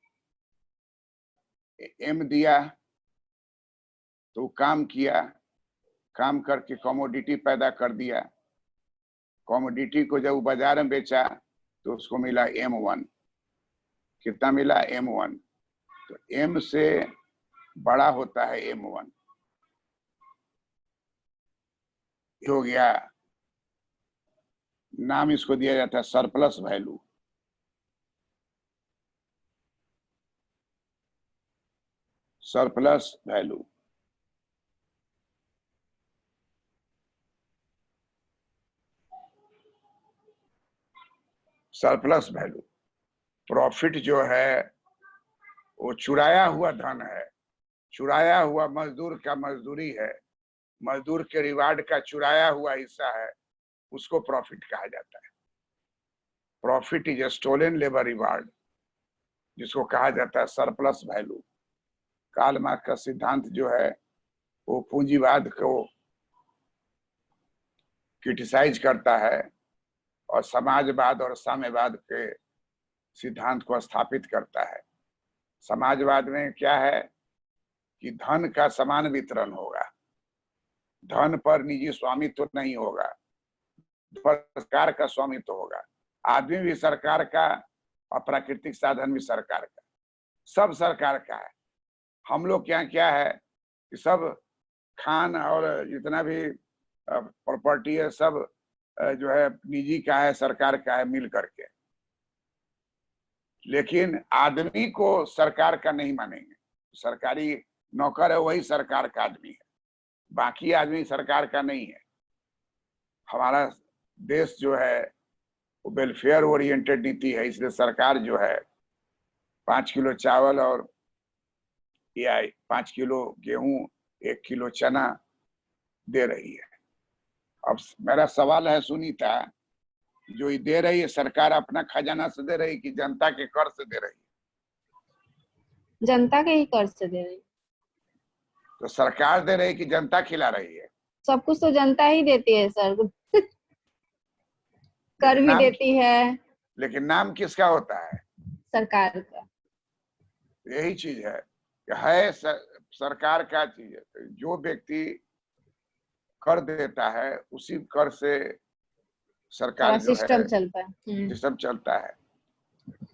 एम दिया, तो काम किया, काम करके कमोडिटी पैदा कर दिया। कमोडिटी को जब बाजार में बेचा तो उसको मिला M1। कितना मिला? M1। तो M से बड़ा होता है M1। हो गया, नाम इसको दिया जाता है surplus value. Surplus value. Surplus value. Profit जो है वो चुराया हुआ धन है, चुराया हुआ मजदूर का मजदूरी है, मजदूर के रिवार्ड का चुराया हुआ हिस्सा है, उसको प्रॉफिट कहा जाता है। Profit is a stolen labour reward, जिसको कहा जाता है सरप्लस वैल्यू। कार्ल मार्क्स का सिद्धांत जो है वो पूंजीवाद को क्रिटिसाइज करता है और समाजवाद और साम्यवाद के सिद्धांत को स्थापित करता है। समाजवाद में क्या है कि धन का समान वितरण होगा, धन पर निजी स्वामित्व नहीं होगा, पर सरकार का स्वामित्व होगा। आदमी भी सरकार का और प्राकृतिक साधन भी सरकार का, सब सरकार का है। हम लोग क्या क्या है कि सब खान और जितना भी प्रॉपर्टी है सब जो है निजी का है, सरकार का है मिल करके। लेकिन आदमी को सरकार का नहीं मानेंगे। सरकारी नौकर है वही सरकार का आदमी है, बाकी आदमी सरकार का नहीं है। हमारा देश जो है वो वेलफेयर ओरिएंटेड नीति है, इसलिए सरकार जो है 5 किलो चावल और या 5 किलो गेहूं, 1 किलो चना दे रही है। अब मेरा सवाल है सुनीता, जो दे रही है सरकार अपना खजाना से दे रही कि जनता के कर से दे रही है? जनता के ही कर से दे रही। तो सरकार दे रही कि जनता खिला रही है? सब कुछ तो जनता ही देती है सर। कर भी देती है लेकिन नाम किसका होता है? सरकार का। यही चीज है सरकार का चीज है। जो व्यक्ति कर देता है उसी कर से सरकार जो है सिस्टम चलता है। सिस्टम चलता है।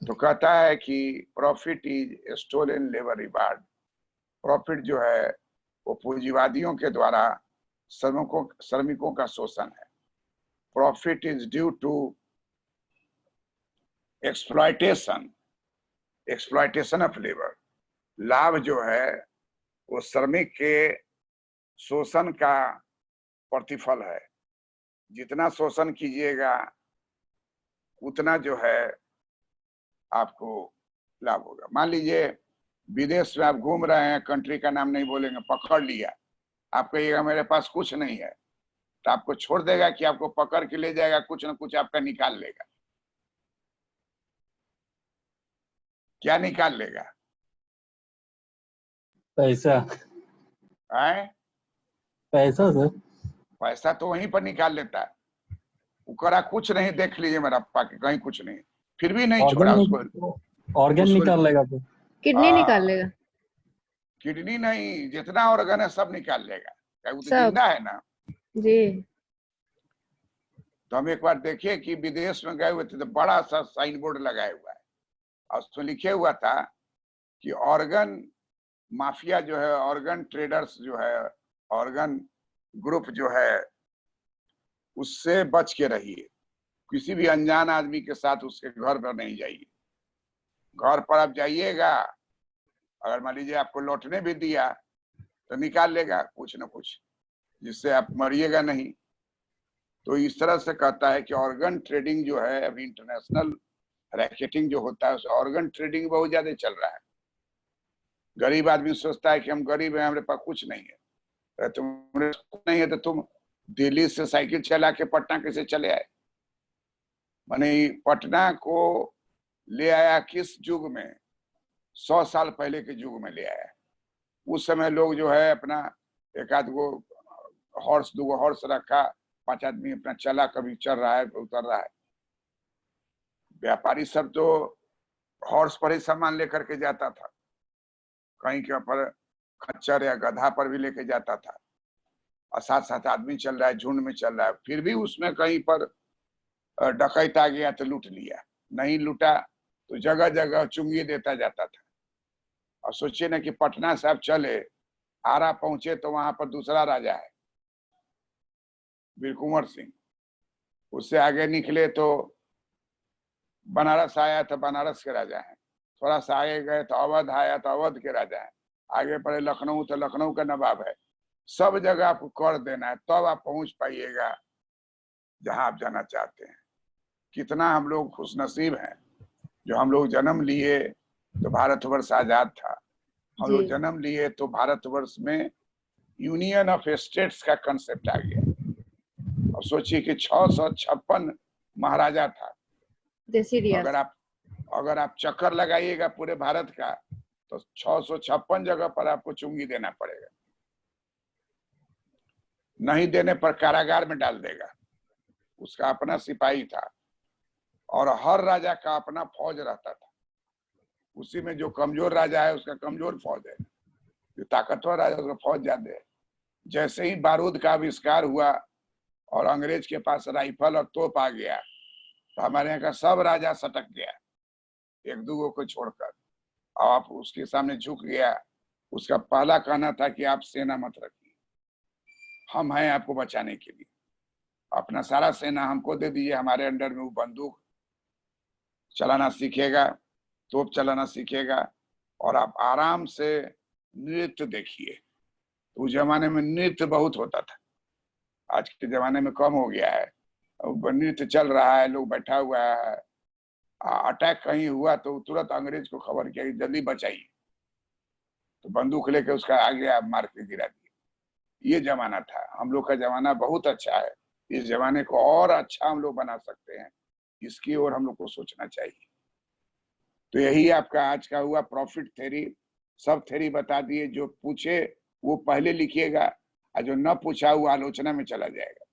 तो कहता है कि profit is stolen labour reward. Profit जो है वो पूंजीवादियों के द्वारा श्रमिकों का शोषण है। Profit is due to exploitation of labour. लाभ जो है वो श्रमिक के शोषण का प्रतिफल है। जितना शोषण कीजिएगा उतना जो है आपको लाभ होगा। मान लीजिए विदेश में आप घूम रहे हैं, कंट्री का नाम नहीं बोलेंगे, पकड़ लिया, आप कहिएगा मेरे पास कुछ नहीं है, तो आपको छोड़ देगा कि आपको पकड़ के ले जाएगा, कुछ ना कुछ आपका निकाल लेगा। क्या निकाल लेगा? पैसा। है पैसा सर। पैसा तो वहीं पर निकाल लेता है। उकरा कुछ नहीं, देख लीजिए मेरा पाके कहीं कुछ नहीं, फिर भी नहीं छोड़ा उसको। ऑर्गन निकाल लेगा तो। किडनी निकाल लेगा। किडनी नहीं, जितना ऑर्गन है सब निकाल लेगा। वो तो सब। जिंदा है ना जी। तो हम एक बार देखे कि विदेश में गए हुए थे तो बड़ा सा साइन बोर्ड लगाया हुआ है और उसमें लिखे हुआ था कि ऑर्गन माफिया जो है, ऑर्गन ट्रेडर्स जो है, ऑर्गन ग्रुप जो है, उससे बच के रहिए। किसी भी अनजान आदमी के साथ उसके घर पर नहीं जाइए। घर पर आप जाइएगा, अगर मान लीजिए आपको लौटने भी दिया तो निकाल लेगा कुछ ना कुछ, जिससे आप मरिएगा नहीं। तो इस तरह से कहता है कि ऑर्गन ट्रेडिंग जो है अभी इंटरनेशनल रैकेटिंग जो होता है, ऑर्गन ट्रेडिंग बहुत ज्यादा चल रहा है। गरीब आदमी सोचता है कि हम गरीब हैं, हमारे पास कुछ नहीं है। तुम्हारे नहीं है तो तुम दिल्ली से साइकिल चला के पटना कैसे चले आए? माने पटना को ले आया किस युग में? 100 साल पहले के युग में ले आया। उस समय लोग जो है अपना एक आध गो हॉर्स, 2 हॉर्स रखा, 5 आदमी अपना चला, कभी चढ़ रहा है उतर रहा है। व्यापारी सब तो हॉर्स पर ही सामान लेकर के जाता था, कहीं के पर खच्चर या गधा पर भी लेके जाता था, और साथ साथ आदमी चल रहा है, झुंड में चल रहा है। फिर भी उसमें कहीं पर डकैत आ गया तो लूट लिया, नहीं लूटा तो जगह जगह चुंगी देता जाता था। और सोचिए ना कि पटना से आप चले, आरा पहुंचे तो वहां पर दूसरा राजा है, वीर कुंवर सिंह। उससे आगे निकले तो बनारस आया तो बनारस के राजा हैं। थोड़ा सा आगे गए तो अवध आया तो अवध के राजा हैं। आगे पड़े लखनऊ तो लखनऊ का नवाब है। सब जगह आपको कर देना है, तब आप पहुंच पाइएगा जहां आप जाना चाहते हैं। कितना हम लोग खुशनसीब हैं जो हम लोग जन्म लिए तो भारतवर्ष आजाद था। हम लोग जन्म लिए तो भारतवर्ष में यूनियन ऑफ स्टेट्स का कंसेप्ट आ गया। और सोचिए कि 656 महाराजा था। अगर आप चक्कर लगाइएगा पूरे भारत का तो 656 जगह पर आपको चुंगी देना पड़ेगा, नहीं देने पर कारागार में डाल देगा। उसका अपना सिपाही था और हर राजा का अपना फौज रहता था। उसी में जो कमजोर राजा है उसका कमजोर फौज है, जो ताकतवर राजा है उसका फौज ज्यादा है। जैसे ही बारूद का आविष्कार हुआ और अंग्रेज के पास राइफल और तोप आ गया तो हमारे यहाँ का सब राजा सटक गया, 1-2 को छोड़कर। आप उसके सामने झुक गया। उसका पहला कहना था कि आप सेना मत रखिए, हम हैं आपको बचाने के लिए। अपना सारा सेना हमको दे दीजिए, हमारे अंडर में वो बंदूक चलाना सीखेगा, तोप चलाना सीखेगा और आप आराम से नृत्य देखिए। उस जमाने में नृत्य बहुत होता था, आज के जमाने में कम हो गया है। नृत्य चल रहा है, लोग बैठा हुआ है, अटैक कहीं हुआ तो तुरंत अंग्रेज को खबर किया कि जल्दी बचाइए, तो बंदूक लेके उसका आगे मार के गिरा दिया। ये जमाना था। हम लोग का जमाना बहुत अच्छा है। इस जमाने को और अच्छा हम लोग बना सकते हैं, इसकी ओर हम लोग को सोचना चाहिए। तो यही आपका आज का हुआ प्रॉफिट थ्योरी। सब थ्योरी बता दिए, जो पूछे वो पहले लिखिएगा, और जो न पूछा वो आलोचना में चला जाएगा।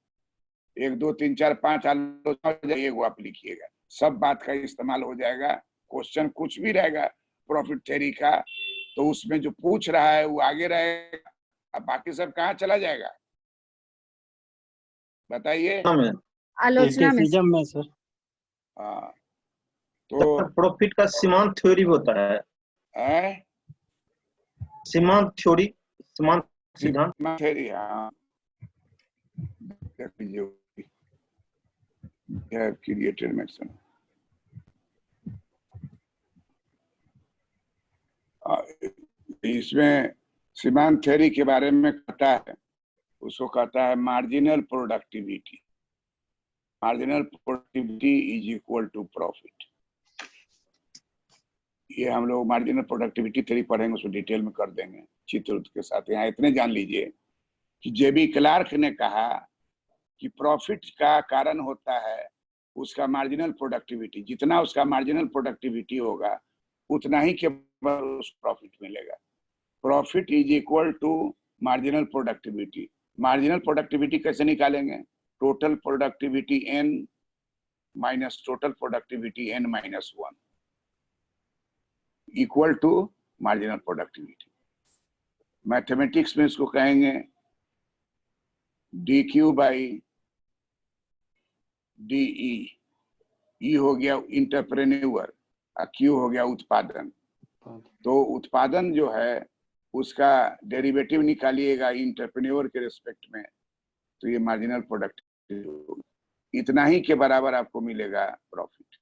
1 2 3 4 5 आलोचना हो जाएगी, वो आप लिखिएगा, सब बात का इस्तेमाल हो जाएगा। क्वेश्चन कुछ भी रहेगा प्रॉफिट थ्योरी का, तो उसमें जो पूछ रहा है वो आगे रहेगा, अब बाकी सब कहाँ चला जाएगा बताइए। आलोचना में क्रिटिसिज्म में सर। हाँ, तो प्रॉफिट का सीमांत थ्योरी होता है, सीमांत थ्योरी, सीमांत सिद्धांत। थ्योरी, हाँ देख लीजिए, क्रिएटेड मैक्सिमम। इसमें सीमांत थ्योरी के बारे में कहता है, उसको कहता है marginal productivity. Marginal productivity is equal to profit. ये हम लोग मार्जिनल प्रोडक्टिविटी थ्योरी पढ़ेंगे, उसको डिटेल में कर देंगे चित्र के साथ। यहाँ इतने जान लीजिए कि जेबी क्लार्क ने कहा कि प्रॉफिट का कारण होता है उसका मार्जिनल प्रोडक्टिविटी। जितना उसका मार्जिनल प्रोडक्टिविटी होगा उतना ही केवल उसको प्रॉफिट मिलेगा। Profit is equal to marginal productivity. Marginal productivity कैसे निकालेंगे? Total productivity n minus total productivity n minus 1 equal to marginal productivity. Mathematics में इसको कहेंगे dq बाई de। ई हो गया इंटरप्रेन्योर और क्यू हो गया उत्पादन। तो उत्पादन जो है उसका डेरिवेटिव निकालिएगा इंटरप्रेन्योर के रिस्पेक्ट में, तो ये मार्जिनल प्रोडक्टिविटी, इतना ही के बराबर आपको मिलेगा प्रॉफिट।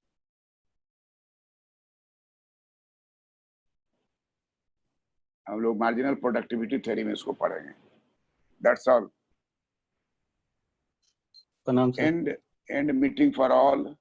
हम लोग मार्जिनल प्रोडक्टिविटी थ्योरी में इसको पढ़ेंगे। That's all. प्रणाम sir. And meeting for all.